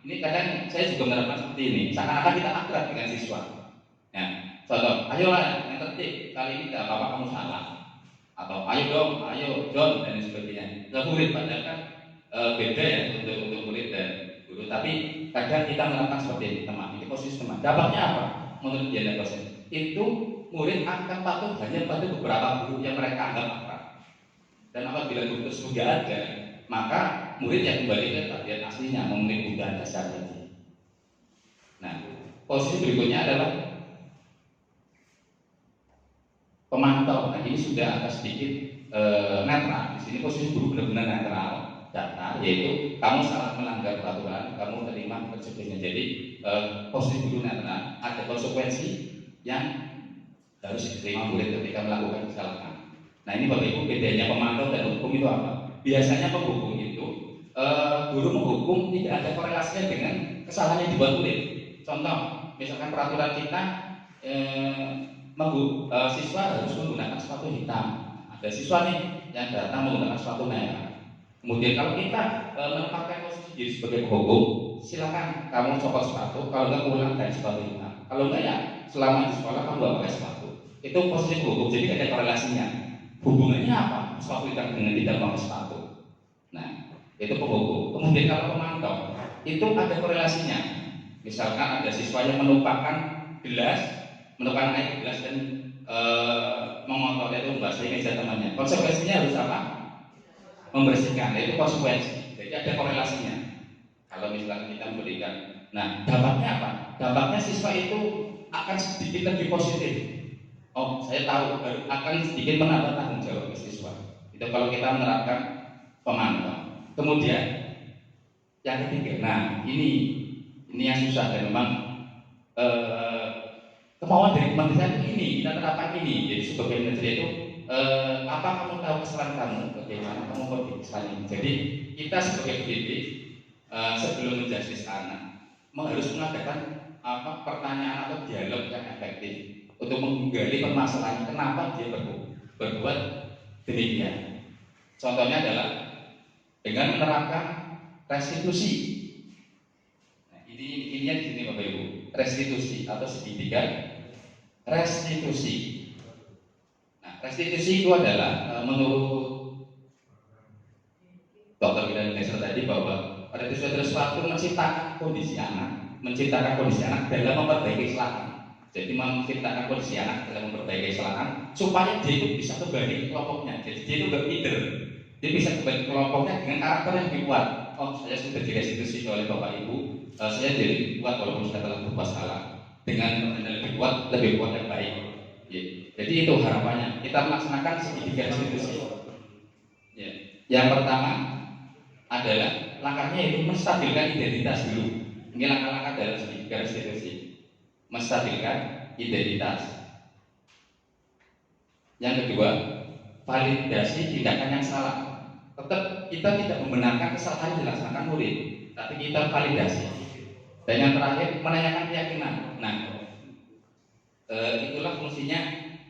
Ini kadang saya juga menerapkan seperti ini, seakan-akan kita akrab dengan siswa. Ya, contoh, ayolah yang tertib, kali ini tidak apa-apa kamu salah, atau ayo dong, ayo John dan sebagainya. Nah, murid padahal kan beda ya untuk murid dan guru, tapi kadang kita menerapkan seperti ini, teman. Ini posisi teman. Dampaknya apa? Menurut dia dosen, itu murid akan patuh hanya pada beberapa guru yang mereka anggap akrab. Dan apabila guru tersebut tidak ada, maka murid yang kembali ke target aslinya, memenuhi kebutuhan dasar tadi. Nah, posisi berikutnya adalah pemantau. Nah, ini sudah agak sedikit netral. Di sini posisi guru benar-benar netral, data, yaitu kamu salah melanggar peraturan, kamu terima konsekuensinya. Jadi posisi guru netral, ada konsekuensi yang harus diterima murid ketika melakukan kesalahan. Nah, ini Bapak Ibu, bedanya pemantau dan hukum itu apa? Biasanya penghukum itu guru menghukum tidak ada korelasinya dengan kesalahan yang dibuat murid. Contoh, misalkan peraturan kita siswa harus menggunakan sepatu hitam. Ada siswa nih yang datang menggunakan sepatu merah. Kemudian kalau kita menempatkan posisi diri sebagai penghukum, silakan kamu copot sepatu. Kalau nggak pulang dari sepatu hitam. Kalau nggak ya selama di sekolah kamu nggak pakai sepatu. Itu posisi penghukum. Jadi ada korelasinya. Hubungannya apa? Sepatu hitam dengan tidak pakai sepatu. Nah, itu penghukum. Kemudian kalau pemantau, itu ada korelasinya. Misalkan ada siswa yang menumpahkan gelas, menumpahkan air di gelas dan mengotori itu membasahi meja temannya. Konsekuensinya harus apa? Membersihkan. Itu konsekuensi. Jadi ada korelasinya. Kalau misalkan kita memberikan, nah dampaknya apa? Dampaknya siswa itu akan sedikit lebih positif. Oh, saya tahu akan sedikit menambah tanggung jawab ke siswa. Itu kalau kita menerapkan pemantau. Kemudian yang ketiga, nah ini yang susah dan memang kemauan dari kementerian ini kita terapkan ini. Jadi sebagai menteri itu apa kamu tahu kesalahan kamu, bagaimana kamu pergi kesalahan ini. Jadi kita sebagai pendidik sebelum menjudge anak harus mengadakan pertanyaan atau dialog yang efektif untuk menggali permasalahan kenapa dia berbuat demikian. Contohnya adalah dengan menerapkan restitusi. Nah, ini di sini Bapak Ibu, restitusi atau segitiga restitusi. Nah, restitusi itu adalah menurut Dr. Widan Lesser tadi bahwa pada sesuatu menciptakan kondisi anak dalam memperbaiki kesalahan. Jadi menciptakan kondisi anak dalam memperbaiki kesalahan supaya dia itu bisa kembali ke kelompoknya. Jadi dia itu nggak minder. Dia bisa kembali ke kelompoknya dengan karakter yang lebih kuat. Oh, saya sudah direstitusi oleh Bapak Ibu, saya jadi kuat walaupun sudah telah berbuat salah. Dengan lebih kuat yang baik. Ya. Jadi itu harapannya. Kita melaksanakan segitiga restitusi. Ya. Yang pertama adalah langkahnya itu menstabilkan identitas dulu. Ini langkah-langkah dalam segitiga restitusi. Menstabilkan identitas. Yang kedua, validasi tindakan yang salah. Tetap kita tidak membenarkan kesalahan yang dilaksanakan murid. tapi kita validasi. Dan yang terakhir menanyakan keyakinan. Nah, itulah fungsinya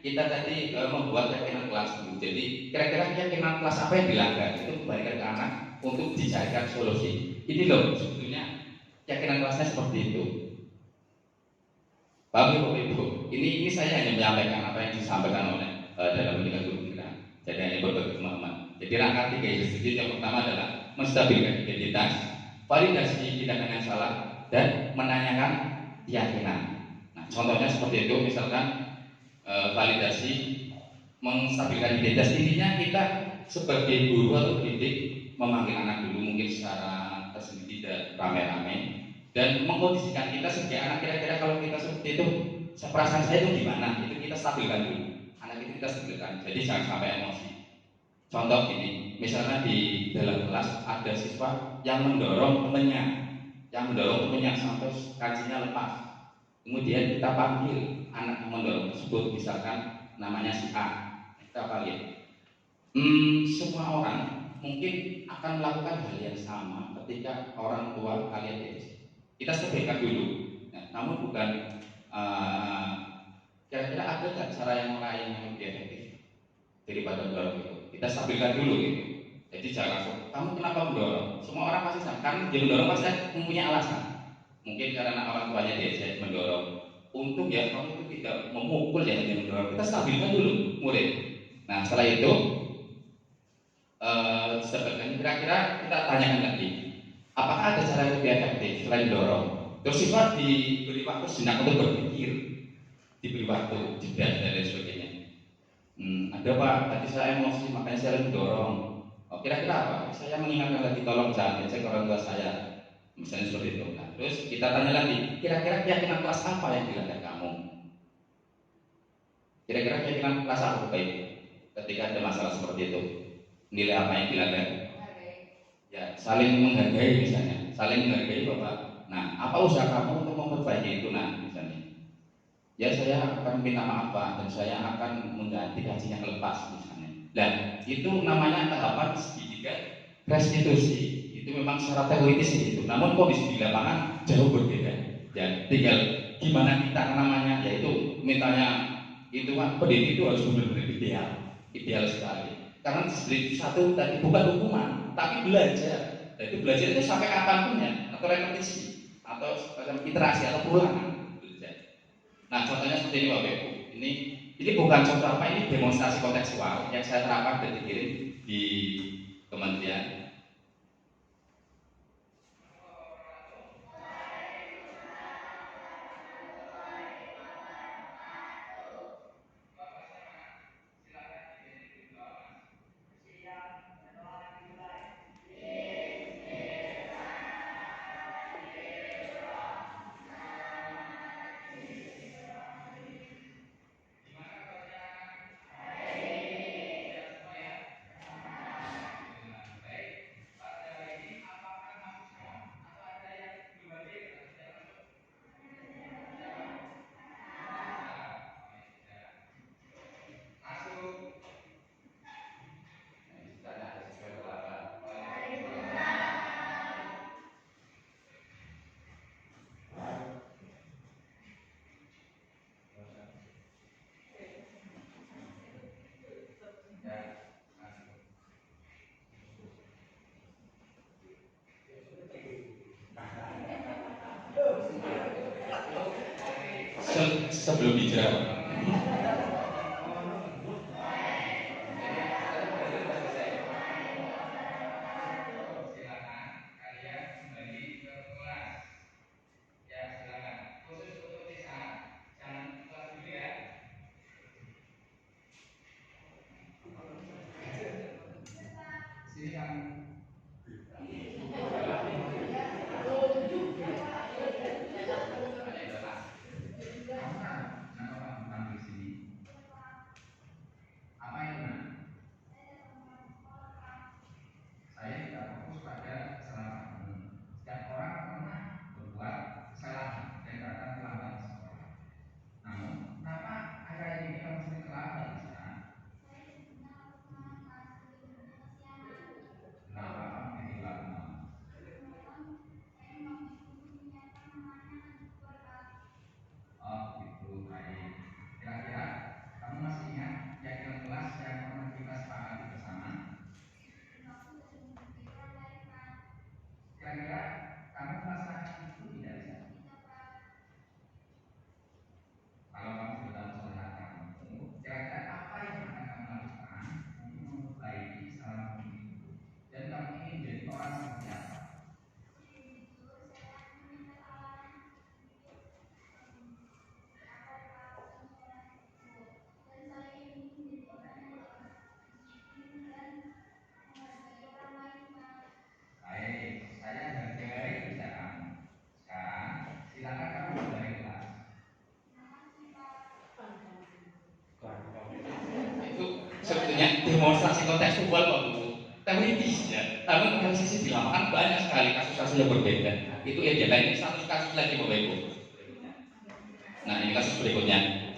kita tadi membuat keyakinan kelas dulu. Jadi kira-kira keyakinan kelas apa yang dilanggar itu kembalikan ke anak untuk dicarikan solusi. Ini loh sebetulnya keyakinan kelasnya seperti itu. Bapak Ibu, ini saya hanya menyampaikan apa yang disampaikan oleh dalam pendidikan guru kita. Jadi hanya berbagi pemahaman. Jadi rangka 3 SDGs yang pertama adalah menstabilkan identitas, validasi tindakan yang salah, dan menanyakan keyakinan. Nah, contohnya seperti itu, misalkan validasi, menstabilkan identitas. Intinya kita sebagai guru atau pendidik memanggil anak dulu mungkin secara tersendiri dan rame-rame, dan mengkondisikan kita sebagai anak, kira-kira kalau kita seperti itu perasaan saya itu gimana, itu kita stabilkan dulu, anak itu kita stabilkan, jadi jangan sampai emosi. Contoh gini, misalnya di dalam kelas ada siswa yang mendorong temennya sampai kakinya lepas, kemudian kita panggil anak yang mendorong tersebut, misalkan namanya si A, kita panggil. Semua orang mungkin akan melakukan hal yang sama ketika orang tua kalian itu. Kita sesuaikan dulu. Nah, namun bukan kira-kira ada nggak cara yang lain yang lebih efektif daripada mendorong itu? Kita stabilkan dulu gitu. Jadi jangan langsung, kamu kenapa mendorong? Semua orang pasti sama. Karena dia mendorong pasti mempunyai alasan. Mungkin karena orang tuanya diajak mendorong. Untuk ya kamu itu tidak memukul ya dia mendorong. Kita stabilkan dulu murid. Nah setelah itu sebenarnya kira-kira kita tanyakan lagi, apakah ada cara yang lebih efektif selain dorong? Terus siswa diberi waktu sejenak untuk berpikir, diberi waktu jeda dan lain sebagainya. Ada Pak, tadi saya emosi makanya saya lebih dorong. Oh, kira-kira apa? Saya mengingatkan lagi, tolong jangan ngecek orang tua saya, misalnya seperti itu. Nah, terus kita tanya lagi, kira-kira keyakinan kelas apa yang dilanggar kamu? Kira-kira keyakinan kelas apa Bapak Ibu? Ketika ada masalah seperti itu, nilai apa yang dilanggar? Ya, saling menghargai misalnya, saling menghargai Bapak. Nah, apa usaha kamu untuk memperbaiki itu misalnya? Ya saya akan minta maaf Pak, dan saya akan mengganti gaji yang lepas misalnya. Dan itu namanya tahapan segitiga restitusi. Itu memang secara teoritis itu, namun kondisi di lapangan jauh berbeda. Ya, tinggal gimana kita namanya, yaitu mintanya itu kan pendidik itu harus benar-benar ideal sekali. Karena seperti satu tadi bukan hukuman, tapi belajar. Jadi belajar itu sampai kapanpun ya, atau repetisi, atau semacam iterasi atau pulangan. Nah contohnya seperti ini Bapak Ibu. Ini bukan contoh apa, ini demonstrasi kontekstual yang saya terapkan dan dikirim di kementerian. Sebelum dijawab, argumentasi kontekstual kok Bu, teoritis ya. Namun realisasi di lapangan banyak sekali kasus-kasus yang berbeda. Itu ideal. Ini satu kasus lagi Bapak Ibu. Nah ini kasus berikutnya.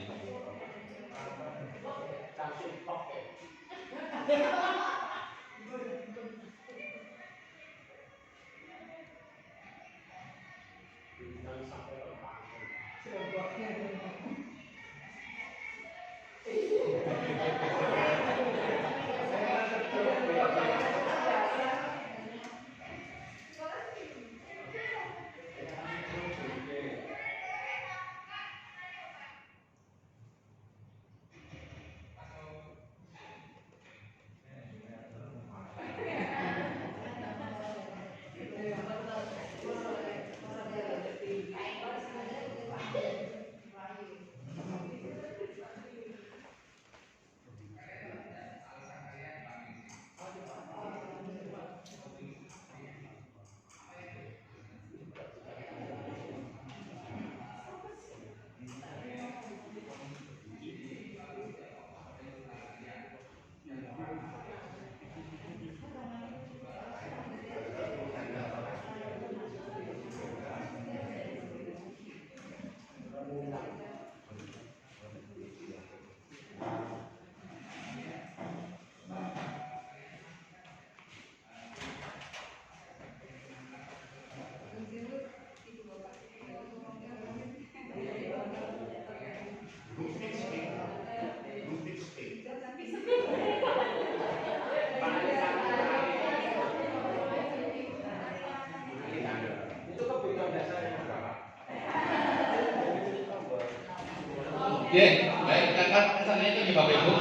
Oke, baik, kesannya itu nih Bapak Ibu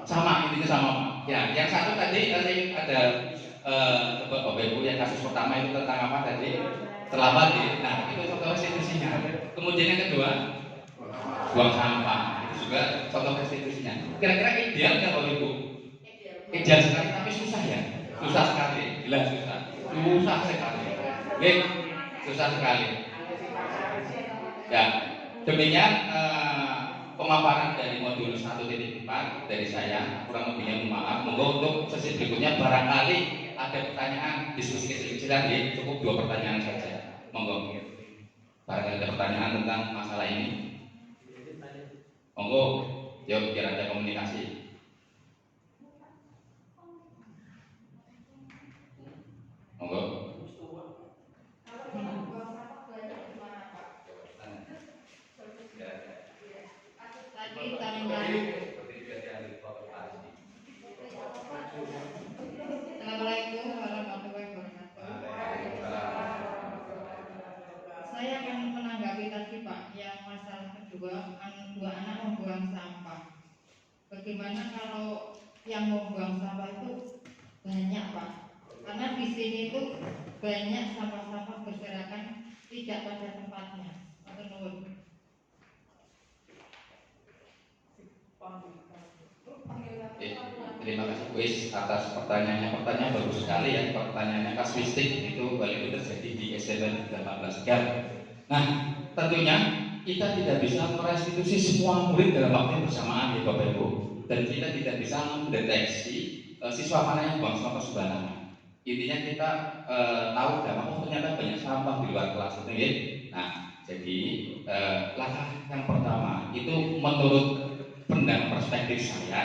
sama, intinya sama. Ya, yang satu tadi ada Bapak Ibu yang kasus pertama itu tentang apa tadi? Terlambat ya. Nah, itu contoh restitusinya. Kemudian yang kedua, buang sampah. Itu juga contoh restitusinya. Kira-kira ideal nggak Bapak Ibu? Ideal sekali, tapi susah ya. Susah sekali, jelas susah. Susah sekali. Oke, susah sekali. Ya, demikian pemaparan dari modul 1.4 dari saya. Kurang lebihnya mohon maaf. Monggo untuk sesi berikutnya barangkali ada pertanyaan, diskusi kecil-kecilan ya, cukup 2 pertanyaan saja. Monggo. Barangkali ada pertanyaan tentang masalah ini. Monggo, jawab biar ada komunikasi. Monggo. Assalamualaikum warahmatullahi wabarakatuh. Saya akan menanggapi tadi Pak yang masalah kedua, 2 anak membuang sampah. Bagaimana kalau yang membuang sampah itu banyak Pak? Karena di sini itu banyak sampah-sampah berserakan tidak pada tempatnya. Terima kasih Wis atas pertanyaannya. Pertanyaan bagus sekali ya. Pertanyaannya kasuistik itu paling terjadi di SMP 18 Gam. Nah, tentunya kita tidak bisa merestitusi semua murid dalam waktu yang bersamaan ya Bapak Ibu. Dan kita tidak bisa mendeteksi siswa mana yang buang sampah sembarangan. Intinya kita tahu bahwa ternyata banyak sampah di luar kelas itu ya. Nah, jadi langkah yang pertama itu menurut pandangan perspektif saya,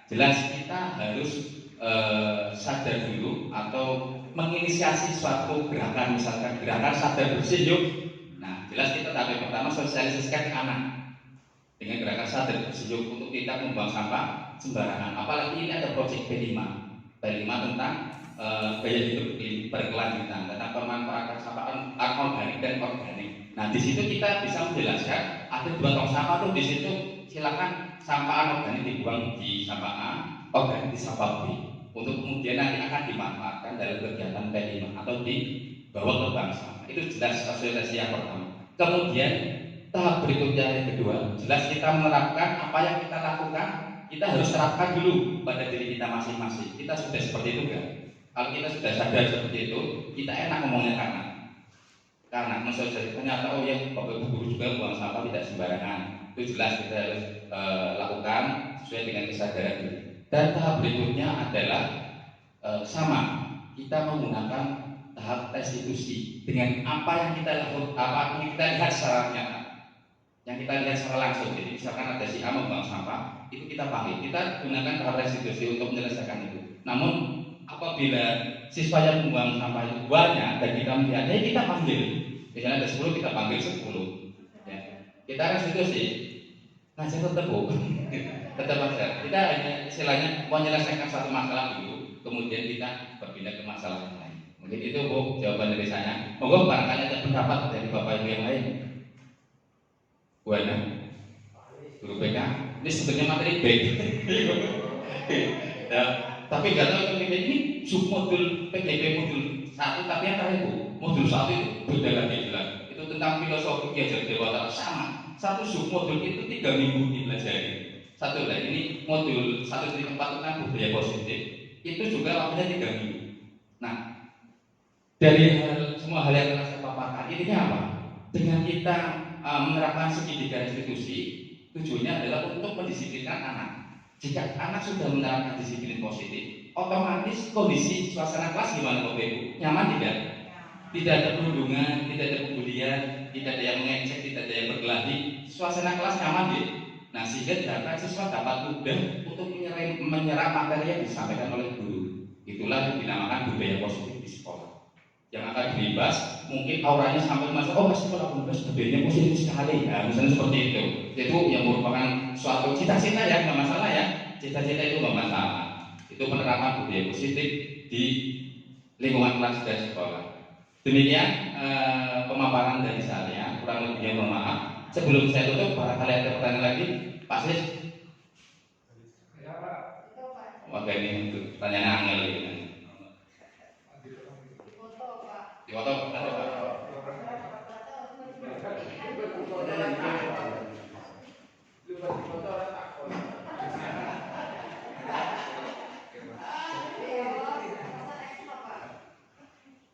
jelas kita harus sadar dulu atau menginisiasi suatu gerakan, misalkan gerakan sadar bersih yuk. Nah, jelas kita tahap yang pertama sosialisasikan ke anak dengan gerakan sadar bersih yuk untuk tidak membuang sampah sembarangan. Apalagi ini ada proyek P5 tentang gaya hidup berkelanjutan tentang pemanfaatan sampah anorganik dan organik. Nah, di situ kita bisa menjelaskan ada 2 tong sampah tuh di situ, silakan sampah anorganik dibuang di sampah A, organik di sampah B, untuk kemudian nanti akan dimanfaatkan dalam kegiatan P5 atau dibawa ke bank sampah. Itu jelas sosialisasi yang pertama. Kemudian tahap berikutnya yang kedua, jelas kita menerapkan apa yang kita lakukan, kita harus terapkan dulu pada diri kita masing-masing. Kita sudah seperti itu kan? Kalau kita sudah sadar seperti itu, kita enak ngomongnya karena mensosialisasikan ternyata oh ya Bapak Ibu guru juga buang sampah tidak sembarangan. Itu jelas kita harus lakukan sesuai dengan kesadaran diri. Dan tahap berikutnya adalah sama, kita menggunakan tahap restitusi dengan apa yang kita lakukan, apa yang kita lihat secara nyata, yang kita lihat secara langsung. Jadi misalkan ada si A membuang sampah, itu kita panggil, kita gunakan tahap restitusi untuk menyelesaikan itu. Namun apabila siswa yang membuang sampah itu banyak dan kita melihat, ya kita panggil, misalnya ada 10, kita panggil 10, ya. Kita restitusi, ngajar tetap tetap aja. Kita hanya istilahnya menyelesaikan satu masalah dulu, kemudian kita berpindah ke masalah yang lain. Mungkin itu Bu jawaban dari saya. Monggo barangkali ada pendapat dari Bapak Ibu yang lain. Bu Ana, guru BK, ini sebenarnya materi baik. Nah, tapi nggak tahu ini submodul PGP modul 1, tapi yang terakhir Bu, modul 1 itu beda lagi jelas. Itu tentang filosofi Ki Dewata sama. Satu submodul itu 3 minggu dipelajari. Satu lagi ini modul 1.4 tentang budaya positif itu juga waktunya 3 minggu. Nah, dari semua hal yang telah saya paparkan, intinya apa? Dengan kita menerapkan segitiga restitusi, tujuannya adalah untuk mendisiplinkan anak. Jika anak sudah menerapkan disiplin positif, otomatis kondisi suasana kelas gimana Bapak Ibu? Nyaman tidak? Tidak ada perundungan, tidak ada pembulian, tidak ada yang mengecek, tidak ada yang berkelahi. Suasana kelas nyaman ya. Nah, sehingga diharapkan siswa dapat mudah untuk menyerap materi yang disampaikan oleh guru. Itulah yang dinamakan budaya positif di sekolah. Yang akan berimbas, mungkin auranya sampai masuk, oh masih sekolah budayanya positif sekali. Nah, misalnya seperti itu. Itu yang merupakan suatu cita-cita ya, nggak masalah ya. Cita-cita itu nggak masalah. Itu penerapan budaya positif di lingkungan kelas dan sekolah. Demikian pemaparan dari saya, kurang lebihnya mohon maaf. Sebelum saya tutup, barangkali ada pertanyaan lagi, Pak Sis. Wah, ini untuk pertanyaan angel gitu. Di foto ada Pak.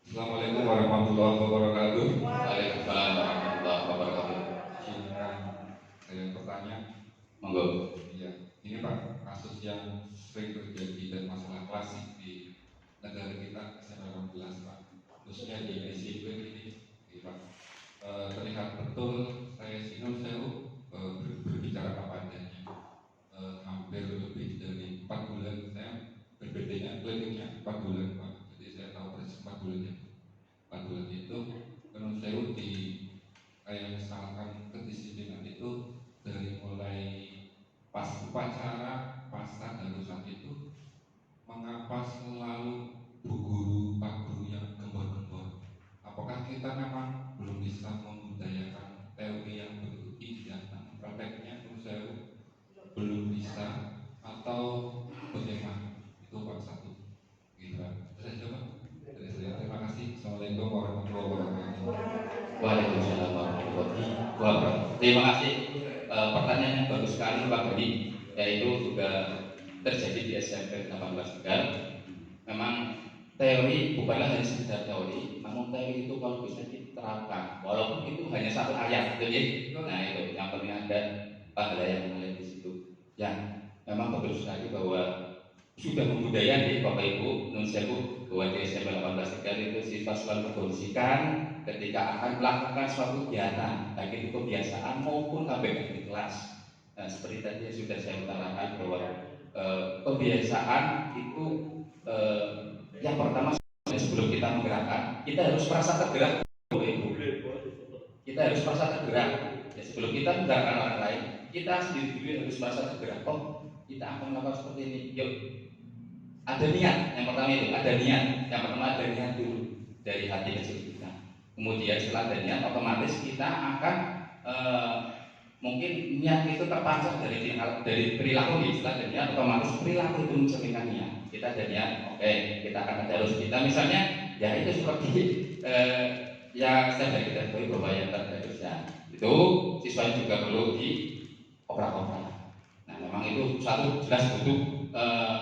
Assalamualaikum warahmatullahi wabarakatuh. Waalaikumsalam warahmatullahi wabarakatuh. Saya bertanya, Monggo. ya, ini Pak, kasus yang sering terjadi dan masalah klasik di negara kita secara jelas Pak, khususnya di disiplin ini, Pak. Terlihat betul saya Sinul Sewu berbicara apa adanya. Hampir lebih dari 4 bulan saya berbedanya kliniknya 4 bulan Pak. Jadi saya tahu persis 4 bulan ya. 4 bulan itu Sinul Sewu di kayak misalkan kedisiplinan itu dari mulai pas upacara, pasca darurat itu mengapa selalu bu guru, pak guru yang gembor-gembor? Apakah kita memang belum bisa membudayakan teori yang berikutnya, namun prakteknya menurut saya belum bisa atau bagaimana? Itu Pak satu. Gitu Pak. Saya coba. Dari saya terima kasih. Assalamualaikum warahmatullahi wabarakatuh. Waalaikumsalam warahmatullahi wabarakatuh. Terima kasih. Pertanyaan yang bagus sekali Pak Budi, yaitu juga terjadi di SMP 18 Tegal. Memang teori bukanlah hanya sekedar teori, namun teori itu kalau bisa diterapkan, walaupun itu hanya satu ayat, gitu ya. Nah itu yang penting ada pahala yang mengalir di situ. Yang memang betul sekali bahwa sudah membudaya di Bapak Ibu Nun Sewu bahwa di SMP 18 Tegal itu siswa selalu berkondisikan ketika akan melakukan suatu kegiatan, baik itu kebiasaan maupun KBM di kelas. Nah, seperti tadi yang sudah saya utarakan bahwa kebiasaan itu yang pertama sebelum kita menggerakkan, kita harus merasa tergerak. Kita harus merasa tergerak. Ya, sebelum kita menggerakkan orang lain, kita sendiri dulu harus merasa tergerak. Oh, kita akan melakukan seperti ini. Yuk, ada niat. Yang pertama itu ada niat. Yang pertama ada niat dulu dari hati kecil kita. Kemudian setelah ada niat, otomatis kita akan mungkin niat itu terpancar dari perilaku. Setelah ada niat, otomatis perilaku itu mencerminkan niat. Kita ada niat, oke, kita akan tadarus kita. Misalnya, ya itu seperti yang saya dari kita tahu bahwa yang tadarusnya itu siswa juga perlu dioprak-oprak. Nah, memang itu satu jelas butuh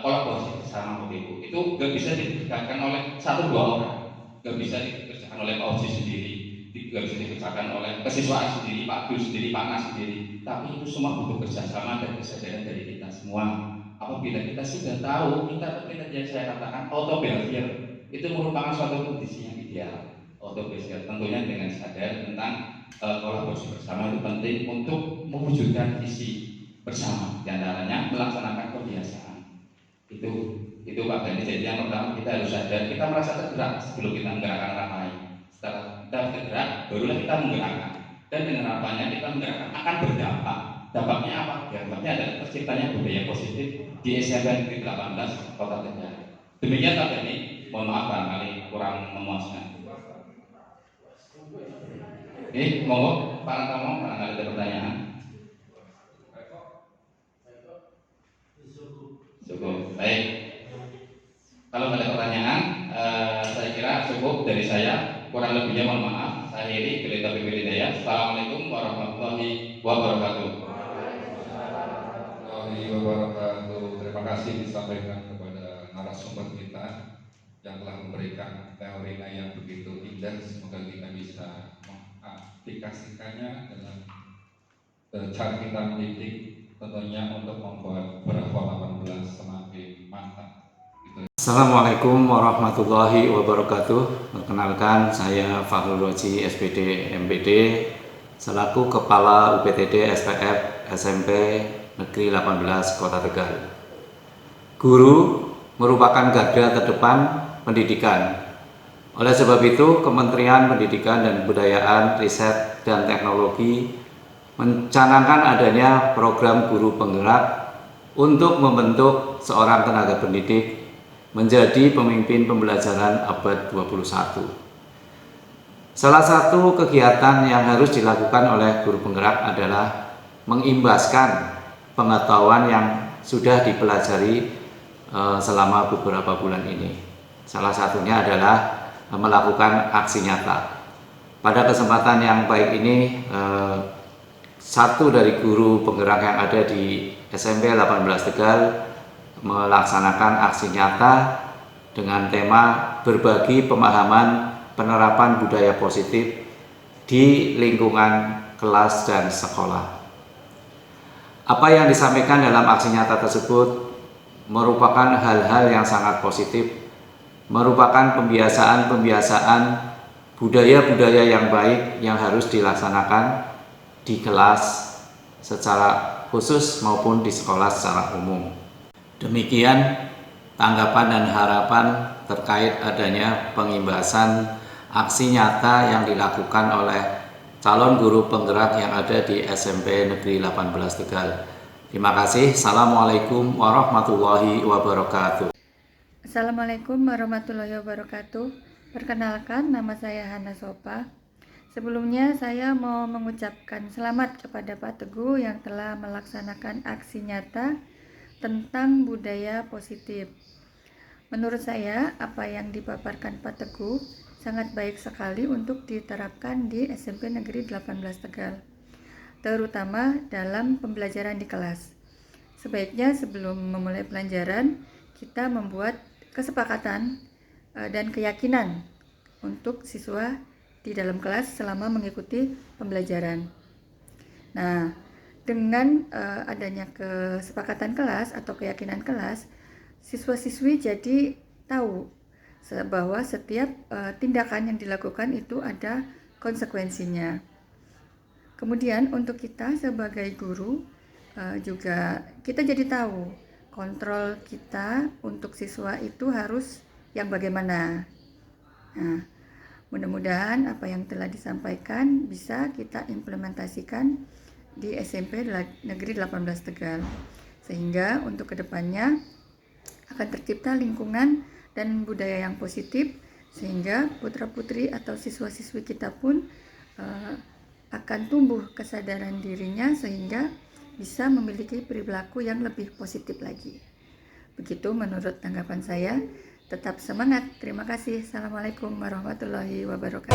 kolaborasi bersama Bapak Ibu. Itu nggak bisa dikerjakan oleh 1-2 orang, nggak bisa dikerjakan oleh Pak Oji sendiri, nggak bisa dikerjakan oleh kesiswaan sendiri, Pak Abdul sendiri, Pak Nas sendiri. Tapi itu semua butuh kerjasama dan kesadaran dari kita semua. apabila kita sudah tahu kita yang saya katakan auto behavior itu merupakan suatu kondisi yang ideal. Auto behavior tentunya dengan sadar tentang kolaborasi bersama itu penting untuk mewujudkan visi bersama, di antaranya melaksanakan kebiasaan. Itu Pak Gani. Jadi yang pertama kita harus sadar, kita merasa tergerak sebelum kita menggerakkan orang lain. Setelah kita tergerak, barulah kita menggerakkan. Dan dengan harapannya kita menggerakkan akan berdampak. Dampaknya apa? Dampaknya adalah terciptanya budaya positif di SMP Negeri 18 Kota Tegal. Demikian Pak Gani. Mohon maaf barangkali kurang memuaskan. Monggo Pak Antomo, barangkali ada pertanyaan. Cukup, baik. Kalau ada pertanyaan, saya kira cukup dari saya. Kurang lebihnya mohon maaf. Saya Heri, Gelita Bibir Hidayah. Assalamualaikum warahmatullahi wabarakatuh. Warahmatullahi wabarakatuh. Terima kasih disampaikan kepada narasumber kita yang telah memberikan teorinya yang begitu indah. Semoga kita bisa mengaplikasikannya dalam cara kita mendidik, tentunya untuk membuat Bravo 18 semakin mantap. Assalamualaikum warahmatullahi wabarakatuh. Perkenalkan, saya Fakhrul Roji, SPD MPD, selaku Kepala UPTD SPF SMP Negeri 18 Kota Tegal. Guru merupakan garda terdepan pendidikan. Oleh sebab itu, Kementerian Pendidikan dan Kebudayaan, Riset dan Teknologi mencanangkan adanya program guru penggerak untuk membentuk seorang tenaga pendidik menjadi pemimpin pembelajaran abad 21. Salah satu kegiatan yang harus dilakukan oleh guru penggerak adalah mengimbaskan pengetahuan yang sudah dipelajari selama beberapa bulan ini. Salah satunya adalah melakukan aksi nyata. Pada kesempatan yang baik ini, satu dari guru penggerak yang ada di SMP 18 Tegal melaksanakan aksi nyata dengan tema berbagi pemahaman penerapan budaya positif di lingkungan kelas dan sekolah. Apa yang disampaikan dalam aksi nyata tersebut merupakan hal-hal yang sangat positif, merupakan pembiasaan-pembiasaan budaya-budaya yang baik yang harus dilaksanakan di kelas secara khusus maupun di sekolah secara umum. Demikian tanggapan dan harapan terkait adanya pengimbasan aksi nyata yang dilakukan oleh calon guru penggerak yang ada di SMP Negeri 18 Tegal. Terima kasih. Assalamualaikum warahmatullahi wabarakatuh. Assalamualaikum warahmatullahi wabarakatuh. Perkenalkan, nama saya Hana Sopa. Sebelumnya saya mau mengucapkan selamat kepada Pak Teguh yang telah melaksanakan aksi nyata tentang budaya positif. Menurut saya, apa yang dipaparkan Pak Teguh sangat baik sekali untuk diterapkan di SMP Negeri 18 Tegal, terutama dalam pembelajaran di kelas. Sebaiknya sebelum memulai pelajaran, kita membuat kesepakatan dan keyakinan untuk siswa di dalam kelas selama mengikuti pembelajaran. Nah, dengan adanya kesepakatan kelas atau keyakinan kelas, siswa-siswi jadi tahu bahwa setiap tindakan yang dilakukan itu ada konsekuensinya. Kemudian untuk kita sebagai guru juga kita jadi tahu kontrol kita untuk siswa itu harus yang bagaimana. Nah, mudah-mudahan apa yang telah disampaikan bisa kita implementasikan di SMP Negeri 18 Tegal, sehingga untuk kedepannya akan tercipta lingkungan dan budaya yang positif, sehingga putra-putri atau siswa-siswi kita pun akan tumbuh kesadaran dirinya sehingga bisa memiliki perilaku yang lebih positif lagi. Begitu menurut tanggapan saya. Tetap semangat. Terima kasih. Assalamualaikum warahmatullahi wabarakatuh.